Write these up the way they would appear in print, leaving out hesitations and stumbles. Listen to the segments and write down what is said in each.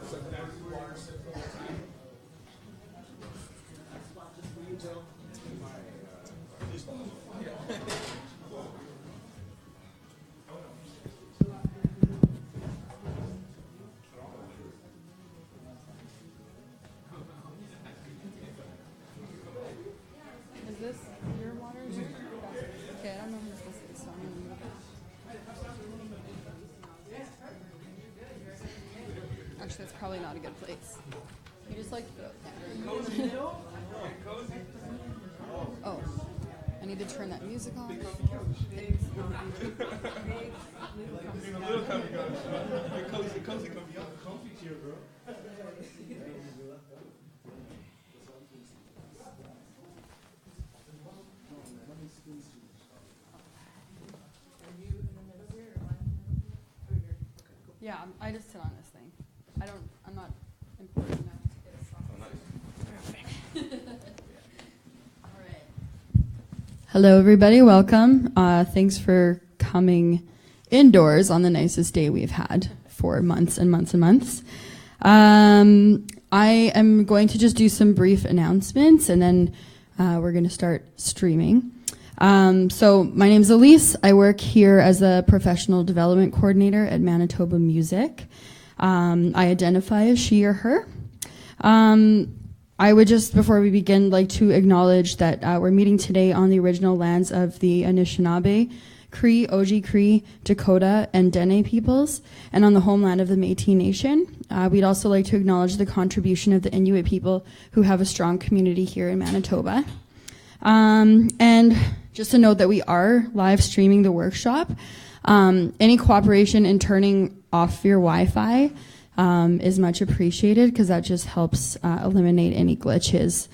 Is this your water? Okay, I don't know who this is, so I'm gonna move it. Actually, that's probably not a good place. You just like to put it there. Oh, I need to turn that music on. Yeah, I just sit on this thing. I'm not important enough to get a soft. All right. Hello, everybody. Welcome. Thanks for coming indoors on the nicest day we've had for months and months and months. I am going to just do some brief announcements, and then we're going to start streaming. So my name's Elise. I work here as a professional development coordinator at Manitoba Music. I identify as she or her. I would just, before we begin, like to acknowledge that we're meeting today on the original lands of the Anishinaabe, Cree, Oji-Cree, Dakota, and Dene peoples, and on the homeland of the Métis Nation. We'd also like to acknowledge the contribution of the Inuit people who have a strong community here in Manitoba. And just to note that we are live streaming the workshop. Any cooperation in turning off your Wi-Fi is much appreciated, because that just helps eliminate any glitches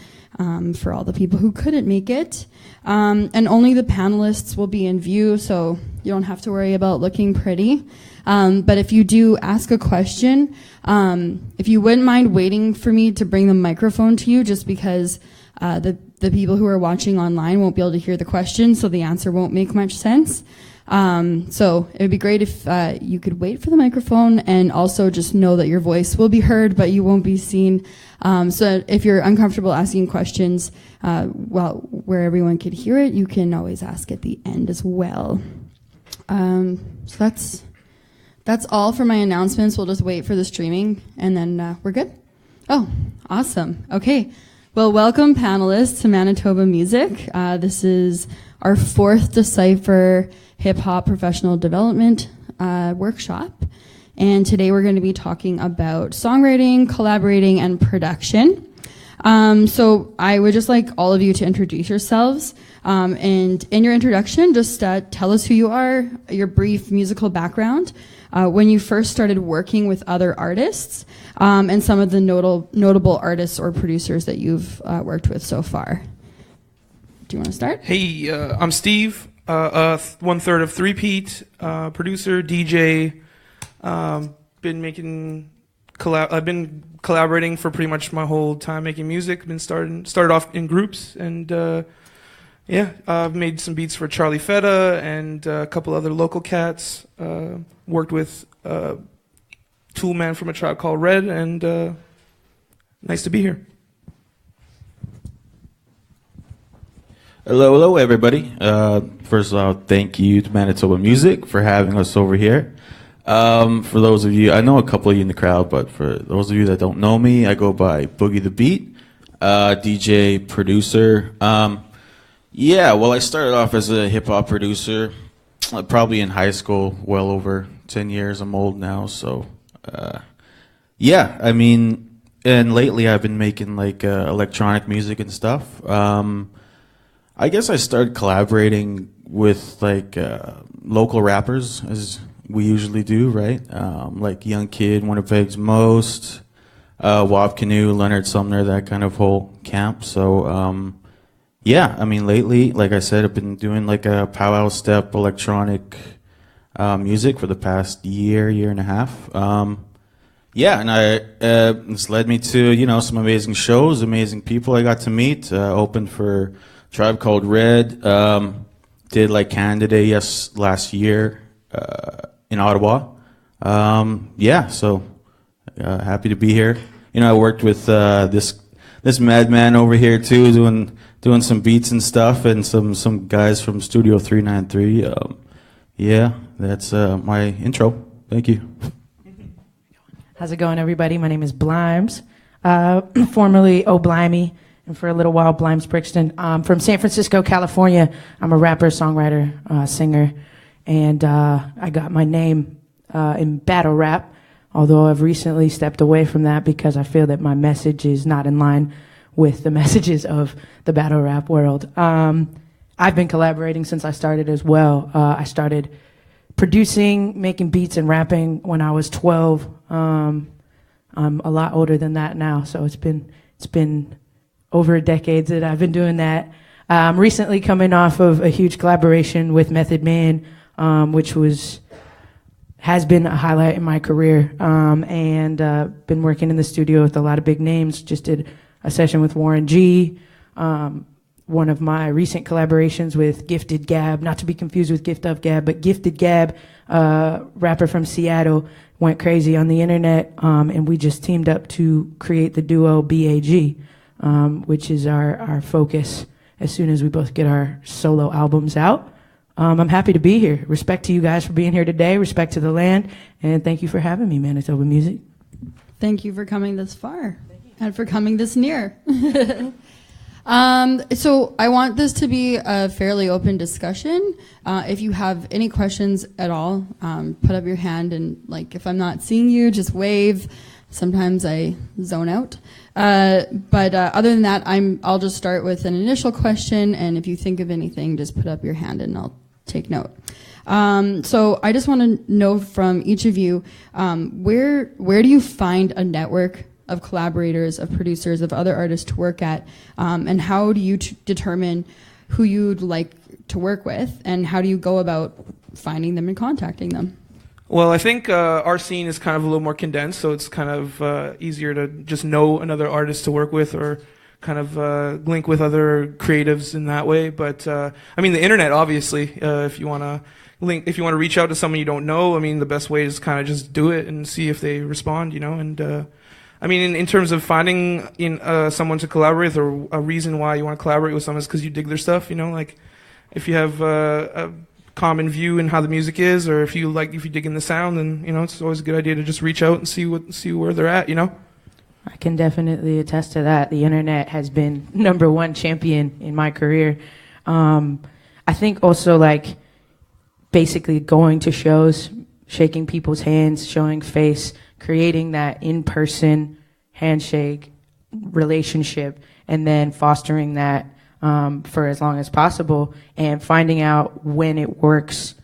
for all the people who couldn't make it. And only the panelists will be in view, so you don't have to worry about looking pretty. But if you do ask a question, if you wouldn't mind waiting for me to bring the microphone to you, just because the people who are watching online won't be able to hear the question, so the answer won't make much sense. So it would be great if you could wait for the microphone, and also just know that your voice will be heard, but you won't be seen. So if you're uncomfortable asking questions where everyone could hear it, you can always ask at the end as well. So that's all for my announcements. We'll just wait for the streaming, and then we're good. Oh, awesome. Okay. Well, welcome, panelists, to Manitoba Music. This is our 4th Decipher hip-hop professional development workshop. And today we're going to be talking about songwriting, collaborating, and production. So I would just like all of you to introduce yourselves. And in your introduction, just tell us who you are, your brief musical background, when you first started working with other artists, and some of the notable artists or producers that you've worked with so far. Do you want to start? Hey, I'm Steve, 1/3 of Three-Peat, producer, DJ. I've been collaborating for pretty much my whole time making music. Started off in groups, and I've made some beats for Charlie Feta and a couple other local cats. Worked with Toolman from A Tribe Called Red, and nice to be here. Hello, everybody. First of all, thank you to Manitoba Music for having us over here. For those of you, I know a couple of you in the crowd, but for those of you that don't know me, I go by Boogey the Beat, DJ, producer. Well, I started off as a hip-hop producer, probably in high school, well over 10 years. I'm old now, so and lately I've been making like electronic music and stuff. I guess I started collaborating with like local rappers, as we usually do, right? Like Young Kid, Winnipeg's Most, Wob Canoe, Leonard Sumner, that kind of whole camp. So lately, like I said, I've been doing like a powwow step electronic music for the past year and a half. It's led me to, some amazing shows, amazing people I got to meet. Opened for Tribe Called Red, did like Canada Day last year in Ottawa. Happy to be here. You know, I worked with this madman over here too, doing some beats and stuff, and some guys from Studio 393. Yeah, that's my intro. Thank you. How's it going, everybody? My name is Blimes, formerly Blimey, and for a little while, Blimes Brixton. I'm from San Francisco, California. I'm a rapper, songwriter, singer, and I got my name in battle rap, although I've recently stepped away from that because I feel that my message is not in line with the messages of the battle rap world. I've been collaborating since I started as well. I started producing, making beats, and rapping when I was 12. I'm a lot older than that now, so it's been over a decade that I've been doing that. I'm recently coming off of a huge collaboration with Method Man, which has been a highlight in my career, and been working in the studio with a lot of big names. Just did a session with Warren G. One of my recent collaborations with Gifted Gab, not to be confused with Gift of Gab, but Gifted Gab, rapper from Seattle, went crazy on the internet, and we just teamed up to create the duo BAG, which is our focus as soon as we both get our solo albums out. I'm happy to be here. Respect to you guys for being here today, respect to the land, and thank you for having me, Manitoba Music. Thank you for coming this far and for coming this near. So I want this to be a fairly open discussion. If you have any questions at all, put up your hand, and like if I'm not seeing you, just wave. Sometimes I zone out. But other than that, I'll just start with an initial question, and if you think of anything, just put up your hand and I'll take note. So I just want to know from each of you, where do you find a network of collaborators, of producers, of other artists to work at, and how do you determine who you'd like to work with, and how do you go about finding them and contacting them? Well, I think our scene is kind of a little more condensed, so it's kind of easier to just know another artist to work with, or kind of link with other creatives in that way. But I mean, the internet, obviously, if you want to reach out to someone you don't know, I mean, the best way is kind of just do it and see if they respond, you know. And I mean, in terms of finding someone to collaborate with, or a reason why you want to collaborate with someone, is because you dig their stuff, you know. Like, if you have a common view in how the music is, or if you dig in the sound, then, you know, it's always a good idea to just reach out and see where they're at, you know. I can definitely attest to that. The internet has been #1 champion in my career. I think also, like, basically going to shows, shaking people's hands, showing face, creating that in-person handshake relationship, and then fostering that for as long as possible, and finding out when it works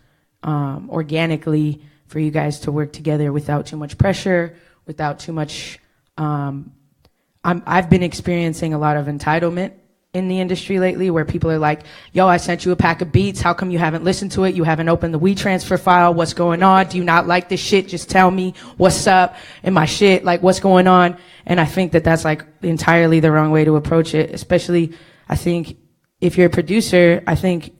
organically for you guys to work together without too much pressure, without too much. I've been experiencing a lot of entitlement in the industry lately, where people are like, yo, I sent you a pack of beats. How come you haven't listened to it? You haven't opened the WeTransfer file. What's going on? Do you not like this shit? Just tell me what's up in my shit. Like, what's going on? And I think that that's like entirely the wrong way to approach it. Especially, I think if you're a producer, I think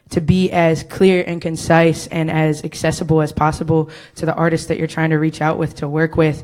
to be as clear and concise and as accessible as possible to the artist that you're trying to reach out with, to work with,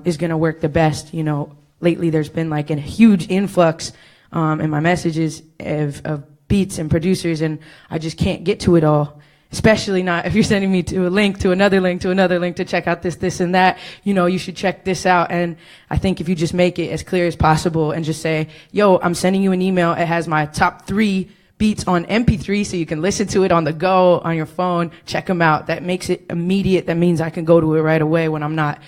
is going to work the best. You know, lately there's been like a huge influx in my messages of beats and producers, and I just can't get to it all. Especially not if you're sending me to a link, to another link, to another link to check out this, and that. You know, you should check this out. And I think if you just make it as clear as possible and just say, yo, I'm sending you an email. It has my top 3 beats on MP3, so you can listen to it on the go, on your phone, check them out. That makes it immediate. That means I can go to it right away when I'm not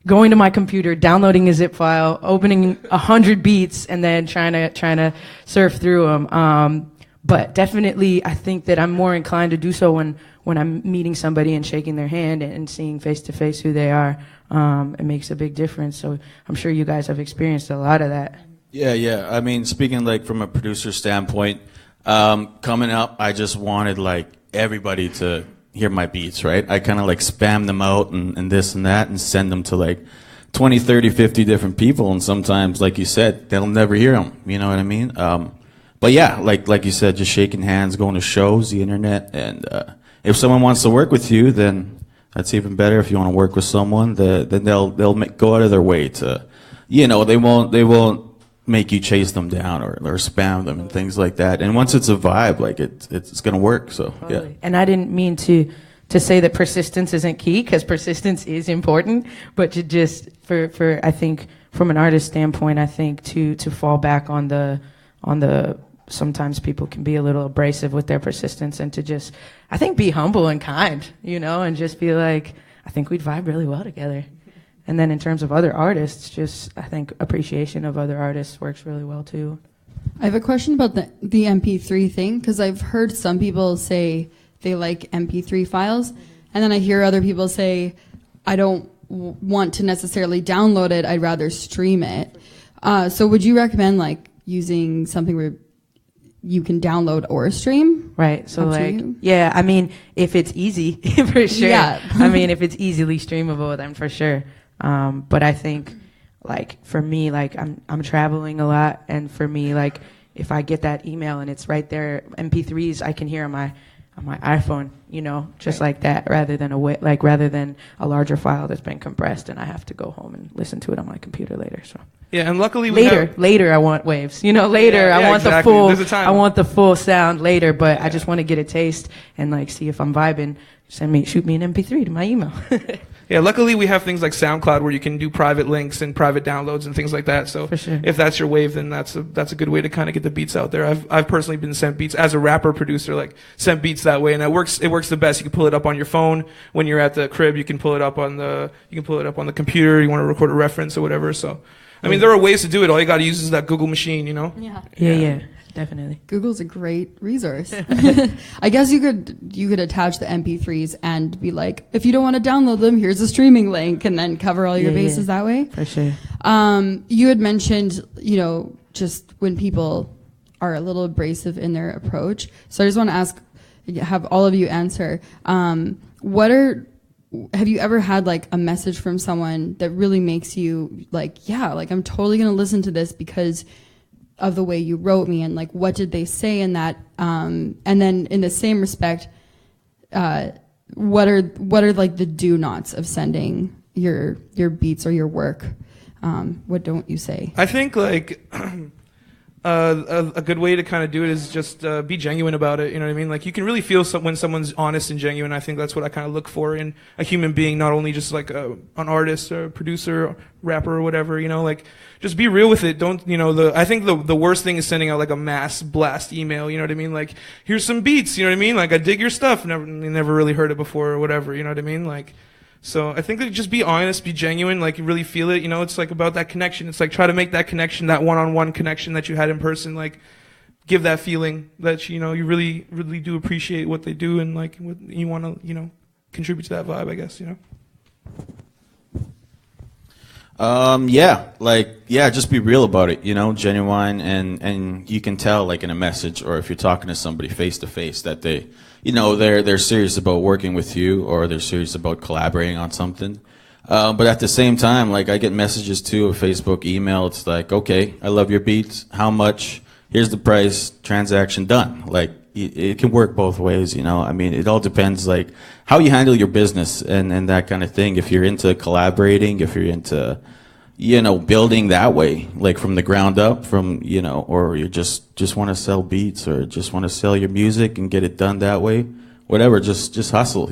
going to my computer, downloading a zip file, opening 100 beats, and then trying to surf through them. But definitely, I think that I'm more inclined to do so when I'm meeting somebody and shaking their hand and seeing face to face who they are. It makes a big difference. So I'm sure you guys have experienced a lot of that. Yeah. I mean, speaking like from a producer standpoint, coming up, I just wanted like everybody to hear my beats, right? I kind of like spam them out and this and that, and send them to like 20, 30, 50 different people. And sometimes, like you said, they'll never hear them. You know what I mean? But yeah, like you said, just shaking hands, going to shows, the internet. And if someone wants to work with you, then That's even better. If you want to work with someone, then they'll go out of their way to, they won't make you chase them down or spam them and things like that. And once it's a vibe, like it's gonna work. So yeah. And I didn't mean to say that persistence isn't key, because persistence is important, but to just for I think from an artist standpoint, I think to fall back on the sometimes people can be a little abrasive with their persistence, and to just, I think, be humble and kind, and just be like, I think we'd vibe really well together. And then in terms of other artists, just, I think appreciation of other artists works really well too. I have a question about the MP3 thing, because I've heard some people say they like MP3 files, and then I hear other people say, I don't want to necessarily download it, I'd rather stream it. So would you recommend like using something where you can download or stream? Right. So yeah, I mean, if it's easy, for sure. Yeah. I mean, if it's easily streamable, then for sure. But I think, like, for me, like, I'm traveling a lot, and for me, like, if I get that email and it's right there, MP3s I can hear on my iPhone, just like that, rather than a larger file that's been compressed and I have to go home and listen to it on my computer later. So yeah, and luckily later I want waves, later I want exactly. I want the full sound later, but I just want to get a taste and like see if I'm vibing. Shoot me an MP3 to my email. Yeah, luckily we have things like SoundCloud where you can do private links and private downloads and things like that. So for sure. If that's your wave, then that's a good way to kind of get the beats out there. I've personally been sent beats as a rapper producer, like sent beats that way, and it works the best. You can pull it up on your phone when you're at the crib. You can pull it up on the computer. You want to record a reference or whatever. So, I mean, there are ways to do it. All you got to use is that Google machine, Yeah. Definitely. Google's a great resource. I guess you could attach the MP3s and be like, if you don't want to download them, here's a streaming link, and then cover all your bases that way. For sure. You had mentioned, just when people are a little abrasive in their approach. So I just want to have all of you answer. Have you ever had like a message from someone that really makes you like, yeah, like I'm totally going to listen to this because of the way you wrote me, and like what did they say in that, and then in the same respect, what are like the do nots of sending your beats or your work? What don't you say? I think like a good way to kind of do it is just be genuine about it. You know what I mean? Like you can really feel when someone's honest and genuine. I think that's what I kind of look for in a human being, not only just like an artist or a producer, or rapper or whatever. Like just be real with it. Don't I think the worst thing is sending out like a mass blast email. You know what I mean? Like here's some beats. You know what I mean? Like I dig your stuff. Never really heard it before or whatever. You know what I mean? Like. So I think that just be honest, be genuine, like you really feel it. It's like about that connection. It's like try to make that connection, that one-on-one connection that you had in person. Like give that feeling that you really, really do appreciate what they do, and like what you want to contribute to that vibe. I guess just be real about it. Genuine, and you can tell like in a message, or if you're talking to somebody face to face, that they. They're serious about working with you, or they're serious about collaborating on something. But at the same time, like I get messages too, a Facebook email. It's like, okay, I love your beats. How much? Here's the price. Transaction done. Like it can work both ways. I mean, it all depends like how you handle your business and that kind of thing. If you're into collaborating, if you're into building that way, like from the ground up, or you just want to sell beats, or just want to sell your music and get it done that way, whatever, just hustle,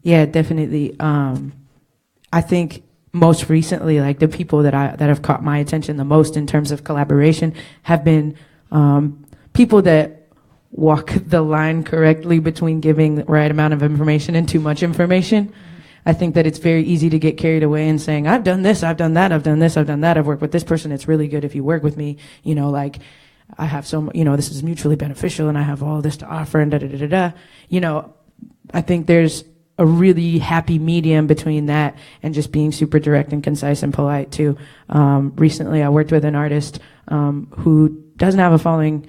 Yeah, definitely. I think most recently, like the people that have caught my attention the most in terms of collaboration have been people that walk the line correctly between giving the right amount of information and too much information. I think that it's very easy to get carried away and saying, I've done this, I've done that, I've done this, I've done that, I've worked with this person, it's really good if you work with me, like I have this is mutually beneficial and I have all this to offer and da-da-da-da-da. I think there's a really happy medium between that and just being super direct and concise and polite too. Recently I worked with an artist who doesn't have a following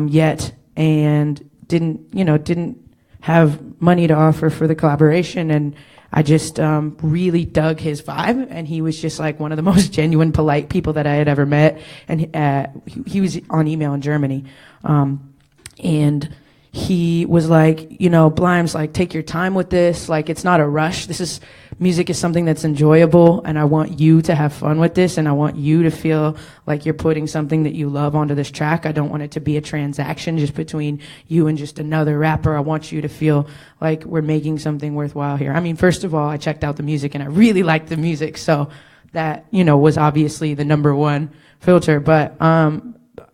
yet, and didn't have money to offer for the collaboration, and I just really dug his vibe, and he was just like one of the most genuine, polite people that I had ever met. And he was on email in Germany, and he was like, you know, Blimes, like, take your time with this. Like, it's not a rush. Music is something that's enjoyable, and I want you to have fun with this, and I want you to feel like you're putting something that you love onto this track. I don't want it to be a transaction just between you and just another rapper. I want you to feel like we're making something worthwhile here. I mean, first of all, I checked out the music, and I really liked the music, so that, you know, was obviously the number one filter. But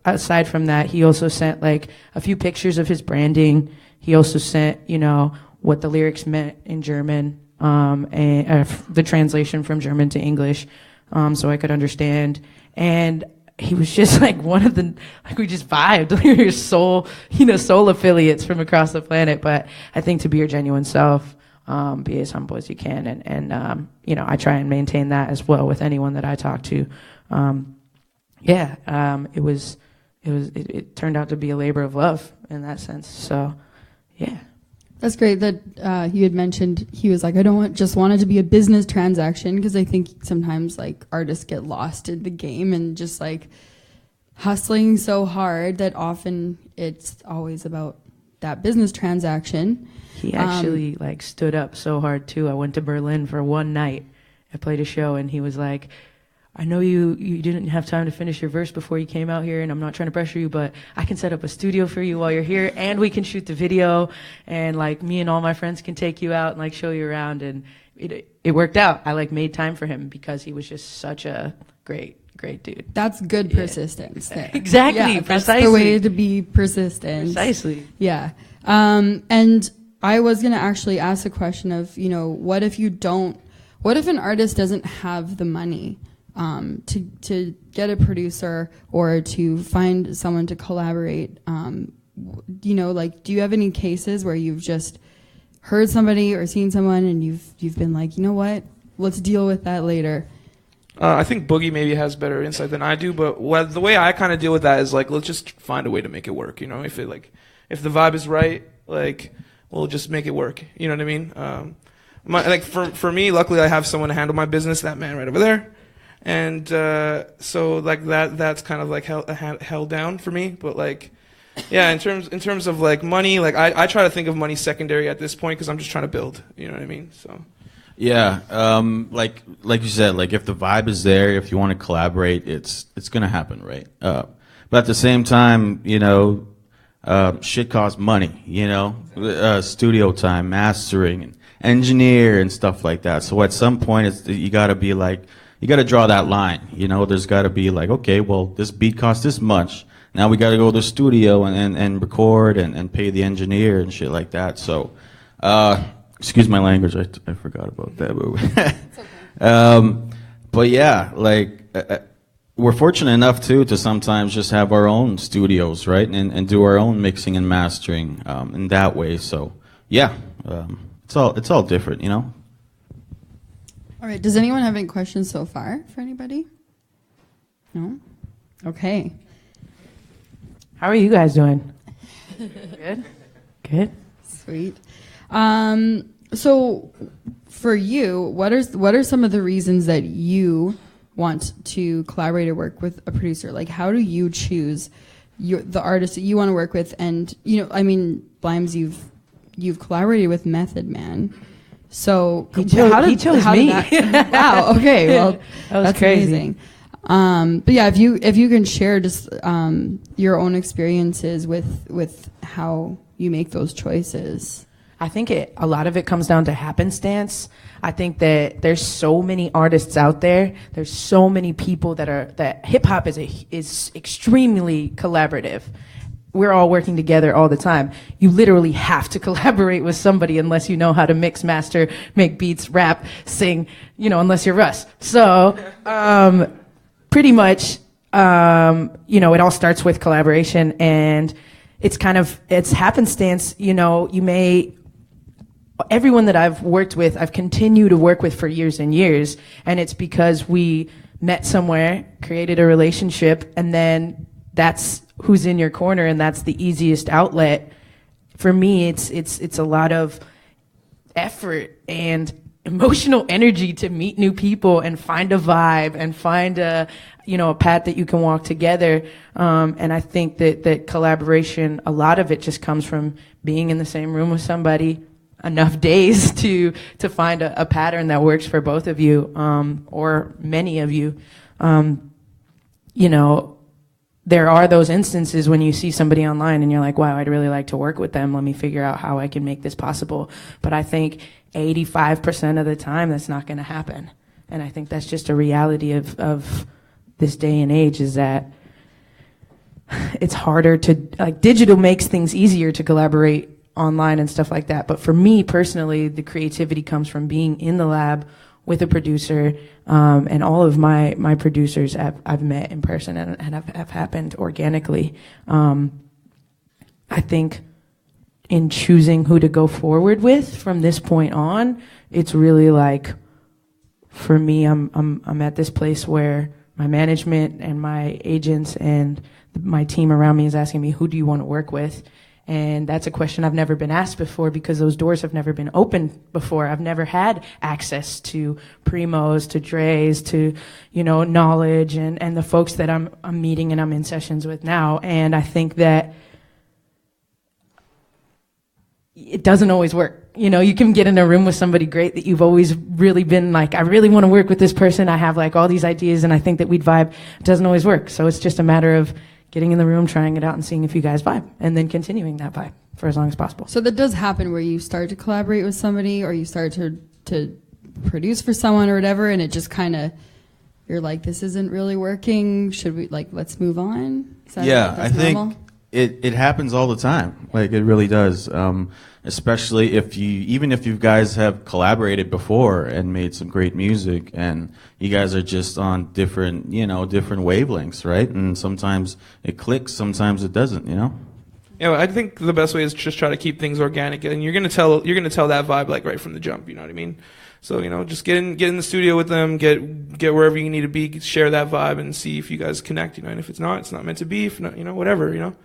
aside from that, he also sent like a few pictures of his branding. He also sent, you know, what the lyrics meant in German, and the translation from German to English, so I could understand. And he was just like we just vibed. We were soul affiliates from across the planet. But I think to be your genuine self, be as humble as you can, and you know, I try and maintain that as well with anyone that I talk to. It turned out to be a labor of love in that sense. So, yeah. That's great that you had mentioned, he was like, I don't want it to be a business transaction, because I think sometimes like artists get lost in the game and just like hustling so hard that often it's always about that business transaction. He actually like stood up so hard too. I went to Berlin for one night. I played a show, and he was like, I know you didn't have time to finish your verse before you came out here, and I'm not trying to pressure you, but I can set up a studio for you while you're here, and we can shoot the video, and like me and all my friends can take you out and like show you around. And it worked out. I like made time for him because he was just such a great dude. That's good persistence there. Exactly. Yeah, precisely. that's the way to be persistent. Precisely. Yeah. And I was going to actually ask a question of, you know, what if an artist doesn't have the money to get a producer or to find someone to collaborate? You know, like, do you have any cases where you've just heard somebody or seen someone and you've been like, you know what, let's deal with that later? I think Boogey maybe has better insight than I do, but the way I kind of deal with that is like, let's just find a way to make it work. You know, if the vibe is right, like, we'll just make it work. You know what I mean? Like for me, luckily I have someone to handle my business, that man right over there. And so like that's kind of like held down for me. But like, yeah, in terms of like money, like I try to think of money secondary at this point, because I'm just trying to build. You know what I mean? So. Yeah, like you said, like if the vibe is there, if you want to collaborate, it's gonna happen, right? But at the same time, you know, shit costs money. You know, studio time, mastering, and engineer and stuff like that. So at some point, you gotta draw that line. You know, there's gotta be like, okay, well, this beat costs this much. Now we gotta go to the studio and record and pay the engineer and shit like that. So, excuse my language, I forgot about that. It's okay. But yeah, like we're fortunate enough too to sometimes just have our own studios, right, and do our own mixing and mastering in that way. So yeah, it's all different, you know. All right. Does anyone have any questions so far for anybody? No. Okay. How are you guys doing? Good. Good. Sweet. So for you, what are some of the reasons that you want to collaborate or work with a producer? Like, how do you choose the artist that you want to work with? And, you know, I mean, Blimes, you've collaborated with Method Man. So he chose me. Wow. Okay. Well, that's crazy. Amazing. But yeah, if you can share just your own experiences with how you make those choices. I think a lot of it comes down to happenstance. I think that there's so many artists out there. There's so many people that hip hop is extremely collaborative. We're all working together all the time. You literally have to collaborate with somebody unless you know how to mix, master, make beats, rap, sing, you know, unless you're Russ. So, pretty much, you know, it all starts with collaboration, and it's happenstance. You know, everyone that I've worked with, I've continued to work with for years and years, and it's because we met somewhere, created a relationship, and then that's who's in your corner, and that's the easiest outlet. For me, it's a lot of effort and emotional energy to meet new people and find a vibe and find a a path that you can walk together. And I think that collaboration, a lot of it just comes from being in the same room with somebody enough days to find a pattern that works for both of you, or many of you. There are those instances when you see somebody online and you're like, wow, I'd really like to work with them. Let me figure out how I can make this possible. But I think 85% of the time that's not going to happen. And I think that's just a reality of this day and age, is that it's harder to, digital makes things easier to collaborate online and stuff like that. But for me personally, the creativity comes from being in the lab with a producer, and all of my producers I've met in person and have happened organically. I think in choosing who to go forward with from this point on, it's really like, for me, I'm at this place where my management and my agents and my team around me is asking me, who do you want to work with? And that's a question I've never been asked before, because those doors have never been opened before. I've never had access to Primos, to Dre's, to, knowledge and the folks that I'm meeting and I'm in sessions with now. And I think that it doesn't always work. You can get in a room with somebody great that you've always really been like, I really want to work with this person. I have all these ideas and I think that we'd vibe. It doesn't always work. So it's just a matter of getting in the room, trying it out, and seeing if you guys vibe, and then continuing that vibe for as long as possible. So that does happen where you start to collaborate with somebody, or you start to produce for someone or whatever, and it just kind of, you're like, this isn't really working. Should we, let's move on? I think it happens all the time. It really does. Especially if you guys have collaborated before and made some great music, and you guys are just on different wavelengths, right? And sometimes it clicks, sometimes it doesn't, I think the best way is just try to keep things organic, and you're gonna tell that vibe right from the jump. You know what I mean? So just get in the studio with them, get wherever you need to be, share that vibe, and see if you guys connect. And if it's not meant to be. If not, whatever.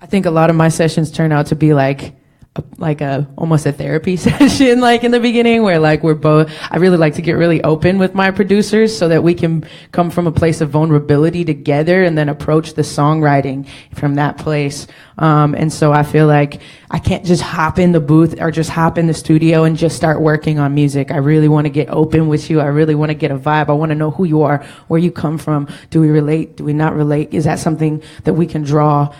I think a lot of my sessions turn out to be almost a therapy session, in the beginning, where we're both, I really like to get really open with my producers so that we can come from a place of vulnerability together and then approach the songwriting from that place. And so I feel like I can't just hop in the booth or just hop in the studio and just start working on music. I really want to get open with you. I really want to get a vibe. I want to know who you are, where you come from. Do we relate? Do we not relate? Is that something that we can draw,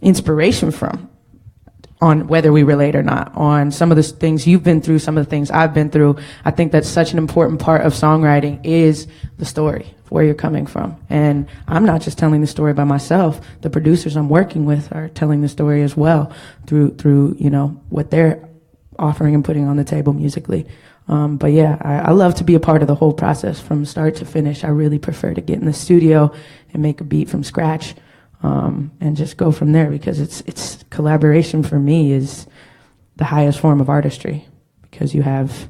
inspiration from, on whether we relate or not, on some of the things you've been through, some of the things I've been through. I think that's such an important part of songwriting, is the story, where you're coming from. And I'm not just telling the story by myself. The producers I'm working with are telling the story as well through what they're offering and putting on the table musically. But yeah, I love to be a part of the whole process from start to finish. I really prefer to get in the studio and make a beat from scratch. And just go from there, because it's collaboration for me is the highest form of artistry, because you have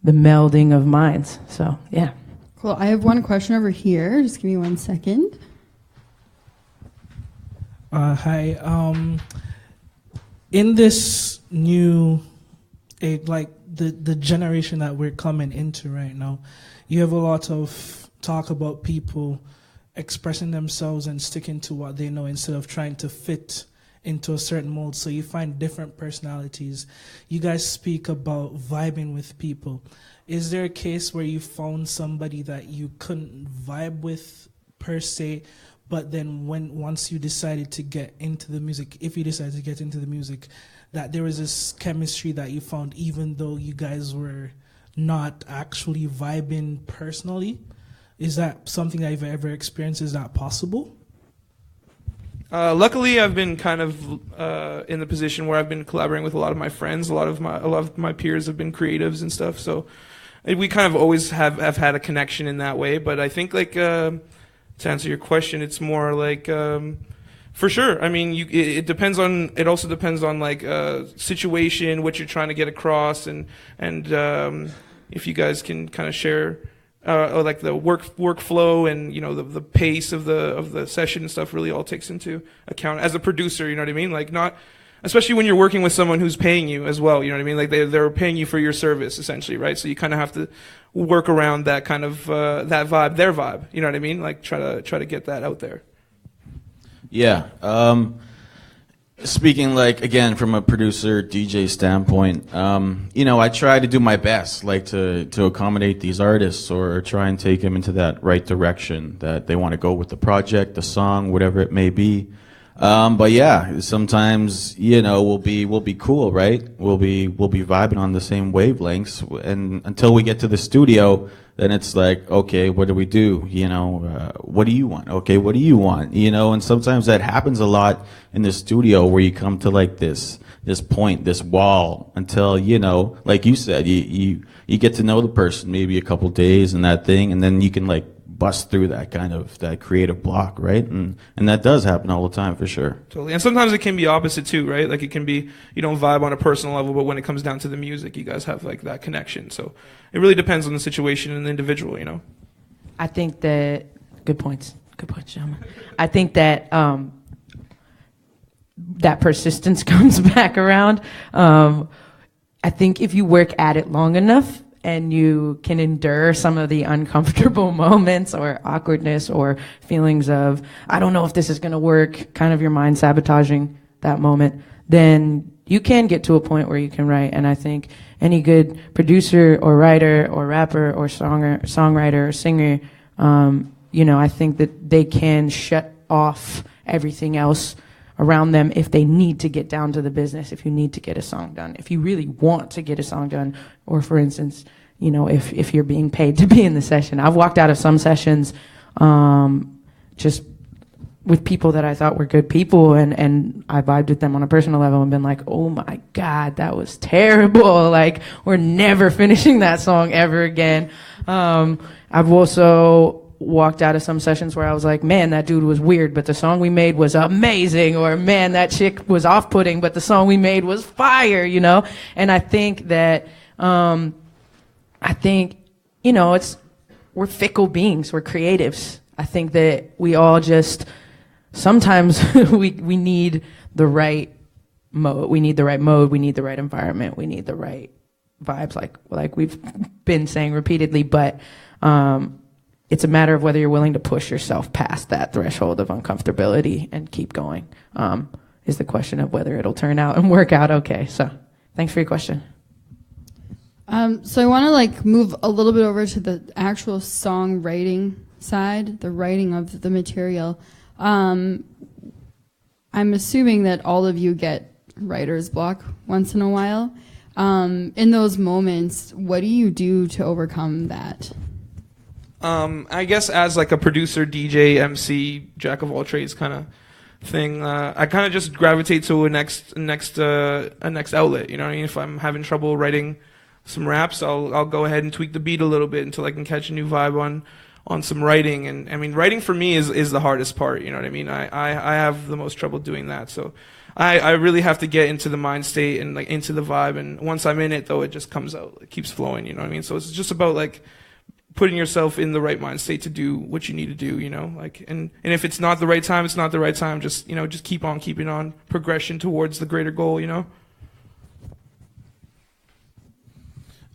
the melding of minds. So yeah. Cool. I have one question over here. Just give me 1 second. Hi. In this new age, the generation that we're coming into right now, you have a lot of talk about people expressing themselves and sticking to what they know instead of trying to fit into a certain mold. So you find different personalities. You guys speak about vibing with people. Is there a case where you found somebody that you couldn't vibe with per se, but then once you decided to get into the music, if you decided to get into the music, that there was this chemistry that you found even though you guys were not actually vibing personally? Is that something that you've ever experienced? Is that possible? Luckily, I've been kind of in the position where I've been collaborating with a lot of my friends. A lot of my peers have been creatives and stuff. So we kind of always have had a connection in that way. But I think to answer your question, it's more for sure. I mean, it depends on. It also depends on situation, what you're trying to get across, and if you guys can kind of share. The workflow and the pace of the session and stuff really all takes into account as a producer. You know what I mean? especially when you're working with someone who's paying you as well. You know what I mean? Like they're paying you for your service essentially, right? So you kind of have to work around that kind of that vibe, their vibe. You know what I mean? Like try to get that out there. Yeah. Speaking like again from a producer DJ standpoint, I try to do my best, like to accommodate these artists or try and take them into that right direction that they want to go with the project, the song, whatever it may be. But yeah, sometimes we'll be cool, right? We'll be vibing on the same wavelengths, and until we get to the studio, then it's like, okay, what do we do? What do you want? Okay, what do you want? And sometimes that happens a lot in the studio where you come to like this point, this wall, until like you said, you get to know the person maybe a couple days and that thing, and then you can like bust through that creative block, right? And that does happen all the time for sure. Totally. And sometimes it can be opposite too, right? Like it can be you don't vibe on a personal level, but when it comes down to the music, you guys have like that connection. So it really depends on the situation and the individual, I think that good points, gentlemen. I think that that persistence comes back around. I think if you work at it long enough, and you can endure some of the uncomfortable moments or awkwardness or feelings of, I don't know if this is going to work, kind of your mind sabotaging that moment, then you can get to a point where you can write. And I think any good producer or writer or rapper or songwriter or singer, I think that they can shut off everything else around them if they need to get down to the business, if you need to get a song done, if you really want to get a song done, or for instance, if you're being paid to be in the session. I've walked out of some sessions just with people that I thought were good people, and I vibed with them on a personal level and been like, oh my God, that was terrible. Like, we're never finishing that song ever again. I've also walked out of some sessions where I was like, man, that dude was weird, but the song we made was amazing, or man, that chick was off-putting, but the song we made was fire, And I think that, we're fickle beings, we're creatives. I think that we all just, sometimes we need the right mode, we need the right environment, we need the right vibes, like we've been saying repeatedly, but, it's a matter of whether you're willing to push yourself past that threshold of uncomfortability and keep going, is the question of whether it'll turn out and work out okay. So thanks for your question. So I want to move a little bit over to the actual songwriting side, the writing of the material. I'm assuming that all of you get writer's block once in a while. In those moments, what do you do to overcome that? I guess as like a producer, DJ, MC, jack of all trades kind of thing, I kind of just gravitate to a next outlet. You know what I mean? If I'm having trouble writing some raps, I'll go ahead and tweak the beat a little bit until I can catch a new vibe on some writing. And I mean, writing for me is the hardest part. You know what I mean? I have the most trouble doing that. So I really have to get into the mind state and like into the vibe. And once I'm in it, though, it just comes out. It keeps flowing. You know what I mean? So it's just about like putting yourself in the right mind state to do what you need to do, and if it's not the right time, it's not the right time. Just, just keep on keeping on progression towards the greater goal,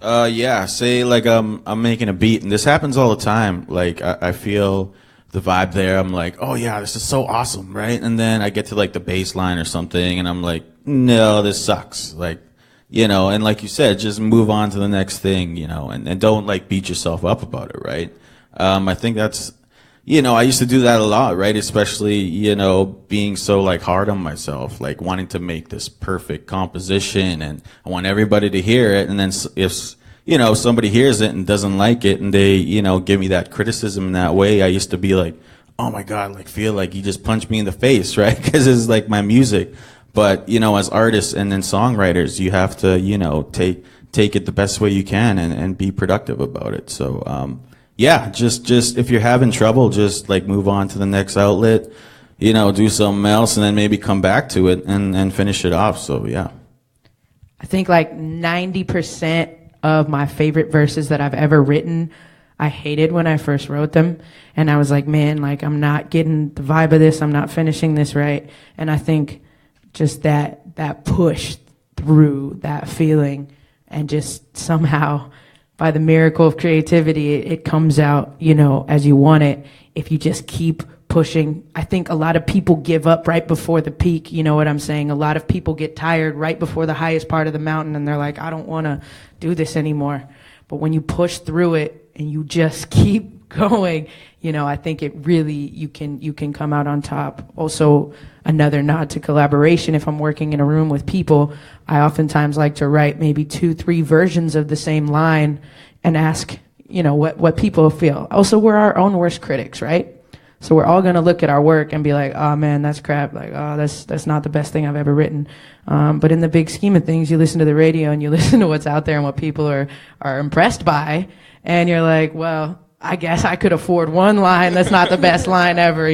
Yeah, say like I'm making a beat, and this happens all the time. Like I feel the vibe there. I'm like, oh yeah, this is so awesome, right? And then I get to like the bass line or something, and I'm like, no, this sucks. Like, and like you said, just move on to the next thing, and don't like beat yourself up about it, right? I think that's, I used to do that a lot, right? Especially, being so like hard on myself, like wanting to make this perfect composition, and I want everybody to hear it. And then if, somebody hears it and doesn't like it, and they, give me that criticism in that way, I used to be like, oh my God, like feel like you just punched me in the face, right? Because it's like my music. But, as artists and then songwriters, you have to, take it the best way you can and be productive about it. So, yeah, just if you're having trouble, just like move on to the next outlet, do something else, and then maybe come back to it and finish it off. So, yeah. I think like 90% of my favorite verses that I've ever written, I hated when I first wrote them. And I was like, man, like I'm not getting the vibe of this. I'm not finishing this right. And I think just that push through that feeling, and just somehow by the miracle of creativity, it comes out, as you want it, if you just keep pushing. I think a lot of people give up right before the peak, you know what I'm saying? A lot of people get tired right before the highest part of the mountain, and they're like, I don't want to do this anymore. But when you push through it and you just keep going, I think it really, you can come out on top. Also, another nod to collaboration. If I'm working in a room with people, I oftentimes like to write maybe 2-3 versions of the same line and ask, what people feel. Also, we're our own worst critics, right? So we're all going to look at our work and be like, oh man, that's crap. Like, oh, that's not the best thing I've ever written. But in the big scheme of things, you listen to the radio and you listen to what's out there and what people are impressed by. And you're like, well, I guess I could afford one line that's not the best line ever,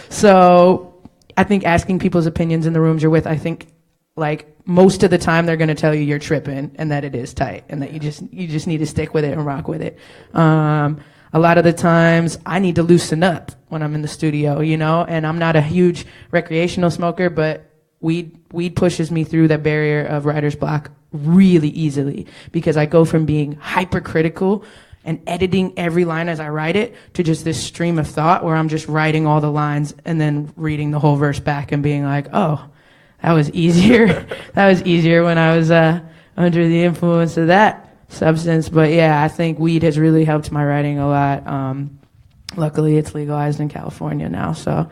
So I think asking people's opinions in the rooms you're with, I think like most of the time they're going to tell you you're tripping and that it is tight and that you just need to stick with it and rock with it. A lot of the times I need to loosen up when I'm in the studio, and I'm not a huge recreational smoker, but weed pushes me through that barrier of writer's block really easily, because I go from being hypercritical and editing every line as I write it to just this stream of thought where I'm just writing all the lines and then reading the whole verse back and being like, oh, that was easier. That was easier when I was under the influence of that substance. But yeah, I think weed has really helped my writing a lot. Luckily, it's legalized in California now, so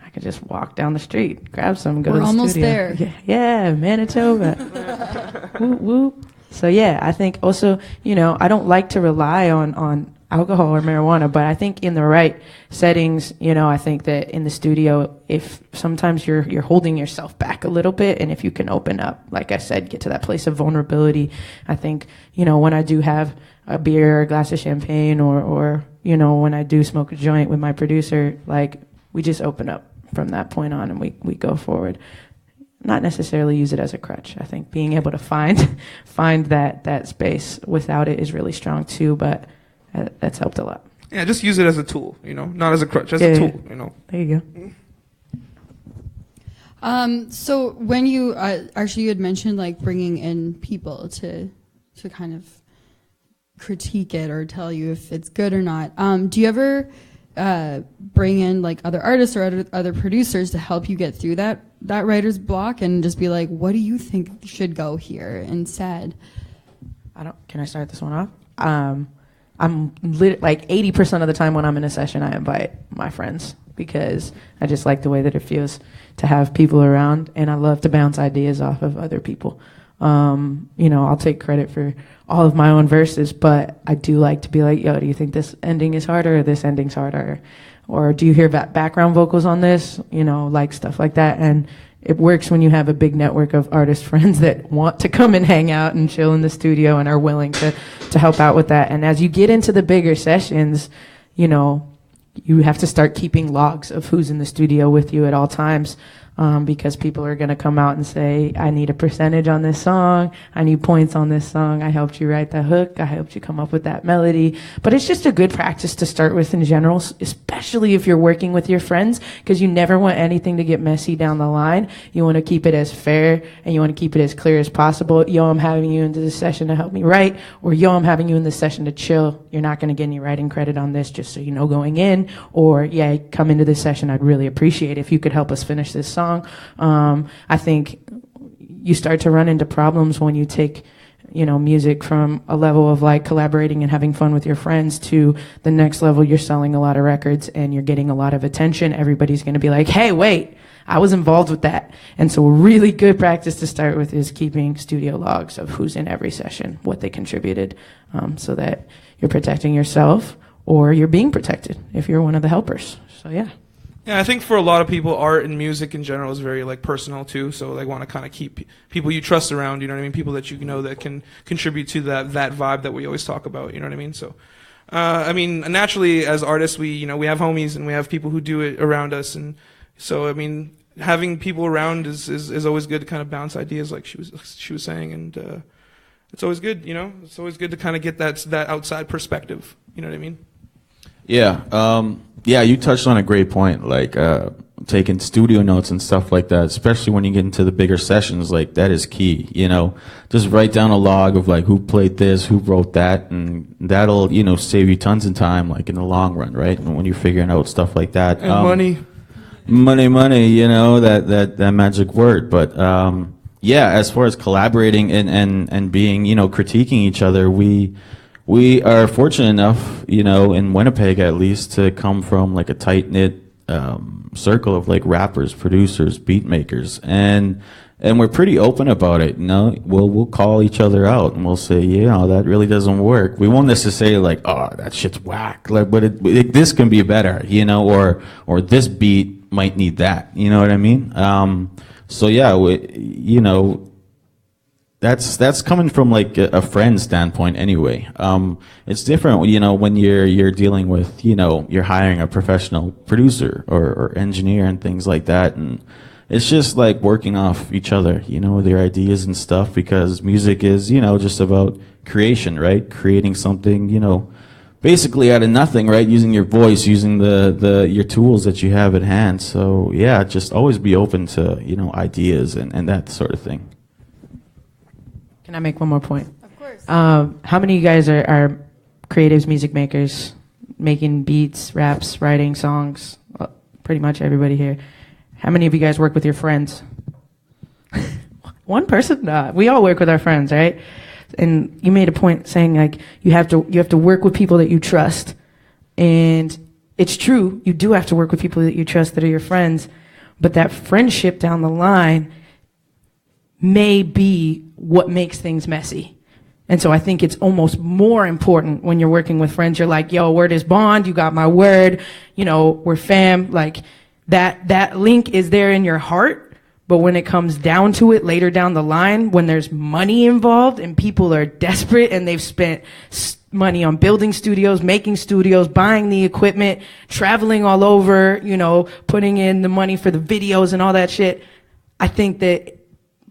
I can just walk down the street, grab some, go to the studio. We're almost there. Yeah, Manitoba. Whoop, whoop. So yeah, I think also, I don't like to rely on alcohol or marijuana, but I think in the right settings, I think that in the studio, if sometimes you're holding yourself back a little bit, and if you can open up, like I said, get to that place of vulnerability, I think, when I do have a beer or a glass of champagne or when I do smoke a joint with my producer, like we just open up from that point on and we go forward. Not necessarily use it as a crutch. I think being able to find that space without it is really strong too, but that's helped a lot. Yeah, just use it as a tool, not as a crutch, as a tool, There you go. So when you actually you had mentioned like bringing in people to kind of critique it or tell you if it's good or not. Do you ever bring in like other artists or other producers to help you get through that writer's block and just be like, what do you think should go here instead? Can I start this one off? I'm like 80% of the time when I'm in a session, I invite my friends because I just like the way that it feels to have people around, and I love to bounce ideas off of other people. I'll take credit for all of my own verses, but I do like to be like, yo, do you think this ending is harder or this ending's harder? Or do you hear background vocals on this? Like stuff like that. And it works when you have a big network of artist friends that want to come and hang out and chill in the studio and are willing to help out with that. And as you get into the bigger sessions, you have to start keeping logs of who's in the studio with you at all times. Because people are going to come out and say, I need a percentage on this song. I need points on this song. I helped you write the hook. I helped you come up with that melody. But it's just a good practice to start with in general, especially if you're working with your friends, because you never want anything to get messy down the line. You want to keep it as fair and you want to keep it as clear as possible. Yo, I'm having you into this session to help me write, or yo, I'm having you in this session to chill. You're not going to get any writing credit on this, just so you know going in. Or, yeah, come into this session. I'd really appreciate it if you could help us finish this song. I think you start to run into problems when you take, music from a level of like collaborating and having fun with your friends to the next level. You're selling a lot of records and you're getting a lot of attention. Everybody's going to be like, hey, wait, I was involved with that. And so a really good practice to start with is keeping studio logs of who's in every session, what they contributed, so that you're protecting yourself or you're being protected if you're one of the helpers. So, yeah. Yeah, I think for a lot of people, art and music in general is very like personal too. So they want to kind of keep people you trust around. You know what I mean? People that you know that can contribute to that vibe that we always talk about. You know what I mean? So, naturally as artists, we have homies and we have people who do it around us, and so having people around is always good to kind of bounce ideas, like she was saying, and it's always good. It's always good to kind of get that outside perspective. You know what I mean? Yeah, you touched on a great point, like taking studio notes and stuff like that, especially when you get into the bigger sessions, like that is key, you know. Just write down a log of like who played this, who wrote that, and that'll, you know, save you tons of time, like in the long run, right? And when you're figuring out stuff like that. And money, you know, that magic word. But yeah, as far as collaborating and being, you know, critiquing each other, we are fortunate enough, you know, in Winnipeg at least, to come from like a tight-knit circle of like rappers, producers, beat makers, and we're pretty open about it. You know, we'll call each other out and we'll say, you know, that really doesn't work. We won't necessarily like, oh, that shit's whack, like, but this can be better, you know, or this beat might need that. You know what I mean? So yeah, you know. That's coming from like a friend standpoint anyway. It's different, you know, when you're dealing with, you know, you're hiring a professional producer or engineer and things like that, and it's just like working off each other, you know, their ideas and stuff, because music is, you know, just about creation, right? Creating something, you know, basically out of nothing, right? Using your voice, using your tools that you have at hand. So yeah, just always be open to, you know, ideas and that sort of thing. Can I make one more point? Of course. How many of you guys are creatives, music makers, making beats, raps, writing songs? Well, pretty much everybody here. How many of you guys work with your friends? One person? Nah, we all work with our friends, right? And you made a point saying like you have to work with people that you trust. And it's true, you do have to work with people that you trust that are your friends, but that friendship down the line may be what makes things messy. And so I think it's almost more important when you're working with friends. You're like, yo, word is bond. You got my word. You know, we're fam. Like that link is there in your heart. But when it comes down to it later down the line, when there's money involved and people are desperate and they've spent money on building studios, making studios, buying the equipment, traveling all over, you know, putting in the money for the videos and all that shit, I think that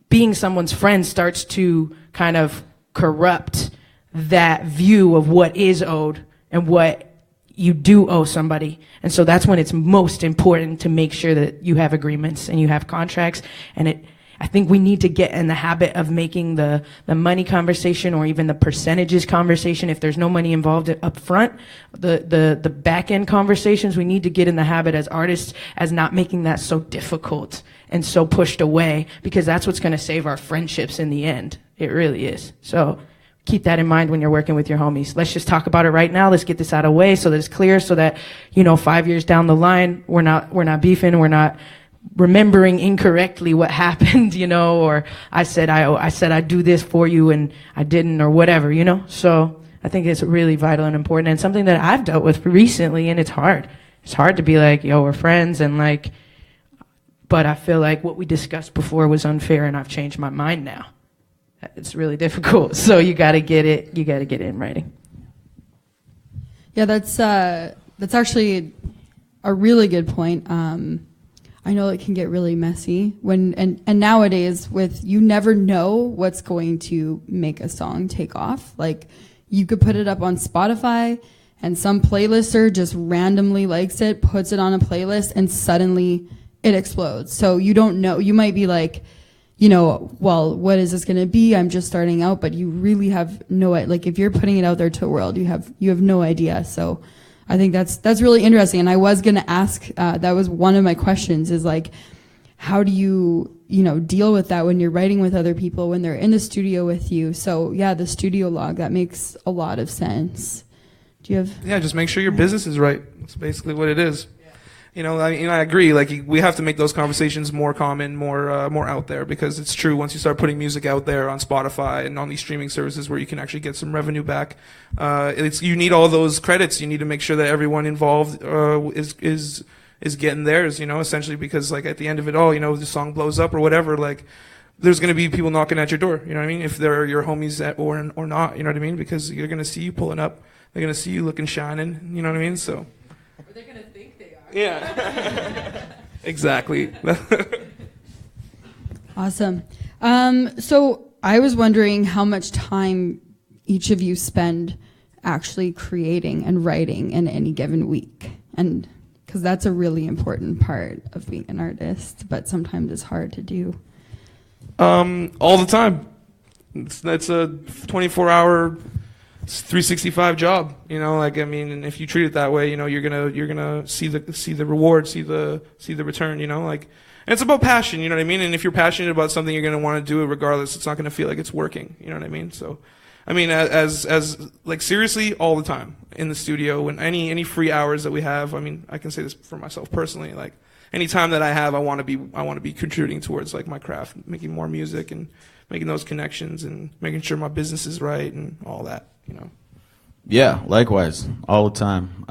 being someone's friend starts to kind of corrupt that view of what is owed and what you do owe somebody. And so that's when it's most important to make sure that you have agreements and you have contracts. And I think we need to get in the habit of making the money conversation or even the percentages conversation, if there's no money involved up front, the back end conversations, we need to get in the habit as artists as not making that so difficult and so pushed away, because that's what's going to save our friendships in the end. It really is. So keep that in mind when you're working with your homies. Let's just talk about it right now. Let's get this out of the way so that it's clear, so that, you know, 5 years down the line, we're not beefing, we're not remembering incorrectly what happened, you know, or I said I'd do this for you and I didn't, or whatever, you know. So I think it's really vital and important, and something that I've dealt with recently, and it's hard. It's hard to be like, yo, we're friends, and like, but I feel like what we discussed before was unfair and I've changed my mind now. It's really difficult. So you got to get it in writing. Yeah, that's actually a really good point. I know it can get really messy and nowadays with, you never know what's going to make a song take off. Like, you could put it up on Spotify and some playlister just randomly likes it, puts it on a playlist, and suddenly it explodes. So you don't know. You might be like, you know, well, what is this going to be? I'm just starting out, but you really have no, like, if you're putting it out there to the world, you have no idea. So I think that's really interesting. And I was going to ask, that was one of my questions, is like, how do you deal with that when you're writing with other people, when they're in the studio with you? So yeah, the studio log, that makes a lot of sense. Do you have? Yeah, just make sure your business is right. That's basically what it is. You know, I agree. Like, we have to make those conversations more common, more out there, because it's true. Once you start putting music out there on Spotify and on these streaming services where you can actually get some revenue back, you need all those credits. You need to make sure that everyone involved is getting theirs. You know, essentially, because like at the end of it all, you know, the song blows up or whatever, like, there's going to be people knocking at your door. You know what I mean? If they're your homies or not, you know what I mean? Because you're going to see you pulling up. They're going to see you looking shining. You know what I mean? So. They're going to think they are. Yeah. Exactly. Awesome. So I was wondering how much time each of you spend actually creating and writing in any given week? And because that's a really important part of being an artist, but sometimes it's hard to do. All the time. That's a 24-hour, 365 job. You know, like, I mean, and if you treat it that way, you know, you're gonna see the reward, see the return. You know, like, and it's about passion. You know what I mean? And if you're passionate about something, you're gonna want to do it regardless. It's not gonna feel like it's working. You know what I mean? So, I mean, as like, seriously, all the time in the studio, when any free hours that we have. I mean, I can say this for myself personally. Like, any time that I have, I want to be contributing towards, like, my craft, making more music and making those connections and making sure my business is right and all that. You know. Yeah, likewise, all the time.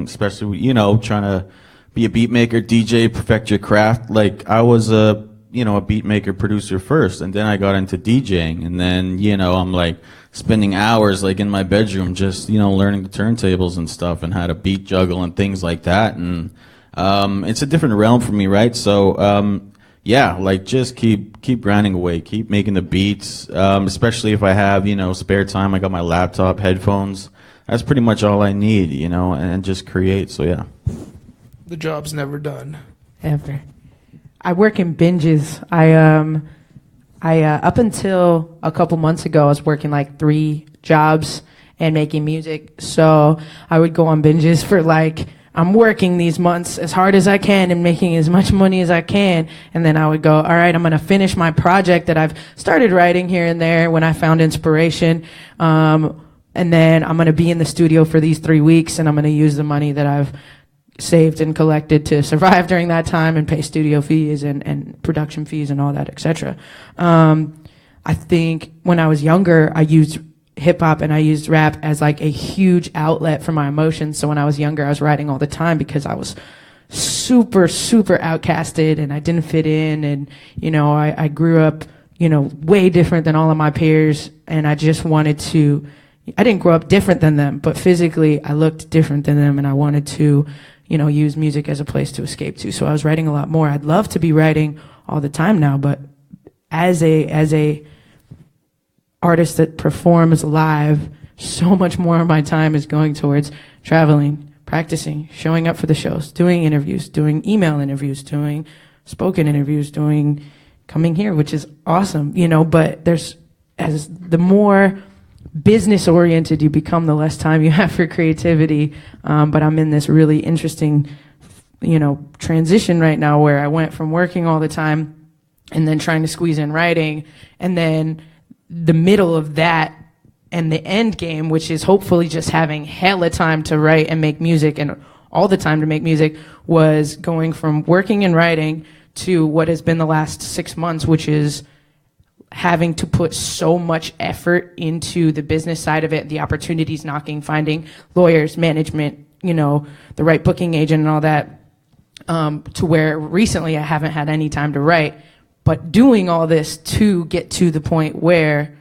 Especially, you know, trying to be a beat maker, DJ, perfect your craft. Like, I was a beat maker, producer first, and then I got into DJing, and then, you know, I'm like spending hours like in my bedroom just, you know, learning the turntables and stuff and how to beat juggle and things like that. And it's a different realm for me, right? So yeah, like, just keep grinding away, keep making the beats, especially if I have, you know, spare time. I got my laptop, headphones. That's pretty much all I need, you know, and just create. So yeah. The job's never done. Ever. I work in binges. I up until a couple months ago, I was working like 3 jobs and making music. So I would go on binges for, like, I'm working these months as hard as I can and making as much money as I can. And then I would go, all right, I'm going to finish my project that I've started writing here and there when I found inspiration. And then I'm going to be in the studio for these 3 weeks, and I'm going to use the money that I've saved and collected to survive during that time and pay studio fees and production fees and all that, etc. I think when I was younger, I used hip hop and I used rap as like a huge outlet for my emotions. So when I was younger, I was writing all the time because I was super outcasted and I didn't fit in. And, you know, I grew up, you know, way different than all of my peers. And I just wanted to, I didn't grow up different than them, but physically I looked different than them. And I wanted to, you know, use music as a place to escape to. So I was writing a lot more. I'd love to be writing all the time now, but as a artist that performs live, so much more of my time is going towards traveling, practicing, showing up for the shows, doing interviews, doing email interviews, doing spoken interviews, doing coming here, which is awesome, you know, but as the more business oriented you become, the less time you have for creativity. But I'm in this really interesting, you know, transition right now where I went from working all the time and then trying to squeeze in writing, and then the middle of that and the end game, which is hopefully just having hella time to write and make music and all the time to make music, was going from working and writing to what has been the last 6 months, which is having to put so much effort into the business side of it, the opportunities knocking, finding lawyers, management, you know, the right booking agent and all that, to where recently I haven't had any time to write. But doing all this to get to the point where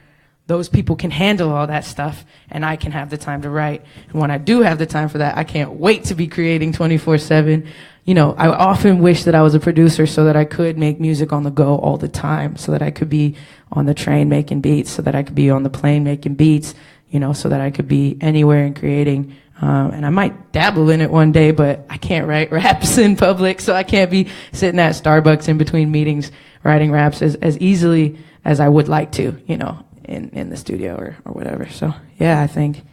those people can handle all that stuff and I can have the time to write. And when I do have the time for that, I can't wait to be creating 24/7. You know, I often wish that I was a producer so that I could make music on the go all the time, so that I could be on the train making beats, so that I could be on the plane making beats, you know, so that I could be anywhere and creating. And I might dabble in it one day, but I can't write raps in public, so I can't be sitting at Starbucks in between meetings writing raps as easily as I would like to, you know, in the studio or whatever. So yeah, I think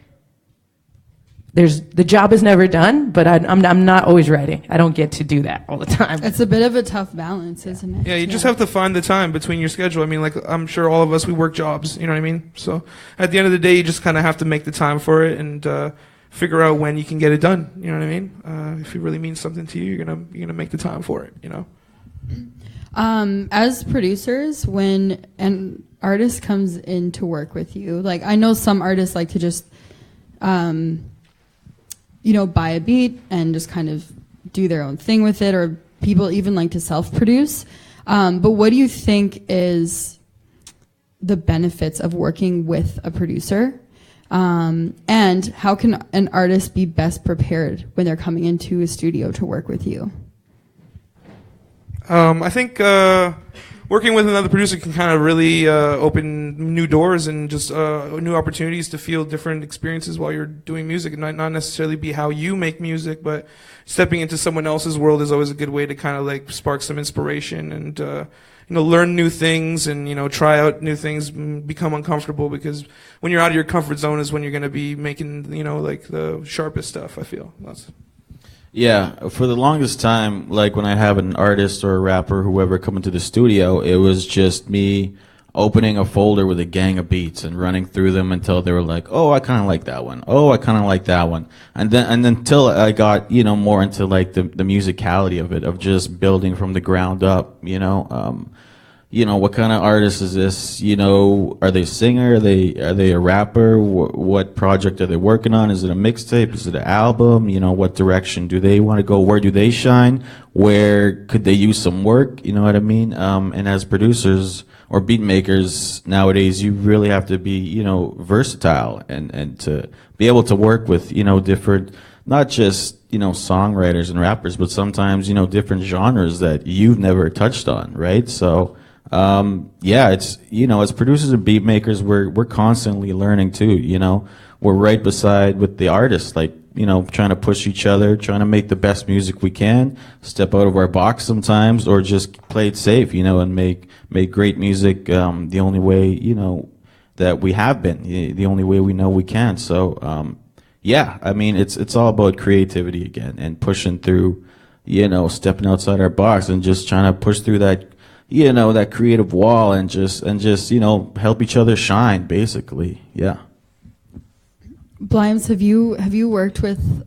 the job is never done, but I'm not always writing. I don't get to do that all the time. It's a bit of a tough balance, isn't it? Yeah, you just have to find the time between your schedule. I mean, like, I'm sure all of us, we work jobs, you know what I mean? So at the end of the day, you just kind of have to make the time for it and figure out when you can get it done. You know what I mean? If it really means something to you, you're gonna make the time for it, you know? As producers, when an artist comes in to work with you, like, I know some artists like to just, you know, buy a beat and just kind of do their own thing with it, or people even like to self-produce. But what do you think is the benefits of working with a producer? And how can an artist be best prepared when they're coming into a studio to work with you? I think working with another producer can kind of really open new doors and just new opportunities to feel different experiences while you're doing music, and not necessarily be how you make music, but stepping into someone else's world is always a good way to kind of like spark some inspiration and learn new things and try out new things, become uncomfortable, because when you're out of your comfort zone is when you're going to be making like the sharpest stuff. I feel Yeah, for the longest time, like when I have an artist or a rapper, whoever come into the studio, it was just me opening a folder with a gang of beats and running through them until they were like, oh, I kind of like that one. Oh, I kind of like that one. And then until I got, more into like the musicality of it, of just building from the ground up, what kind of artist is this? Are they a singer? Are they a rapper? What project are they working on? Is it a mixtape? Is it an album? What direction do they want to go? Where do they shine? Where could they use some work? You know what I mean? And as producers or beat makers nowadays, you really have to be, versatile and to be able to work with, different, not just, songwriters and rappers, but sometimes, different genres that you've never touched on, right? So, it's, as producers and beat makers, we're constantly learning too, we're right beside with the artists, like, trying to push each other, trying to make the best music we can, step out of our box sometimes, or just play it safe, and make great music, the only way, that we have been, the only way we know we can. So, it's all about creativity again and pushing through, stepping outside our box and just trying to push through that, that creative wall and just help each other shine, basically. Yeah. Blimes, have you worked with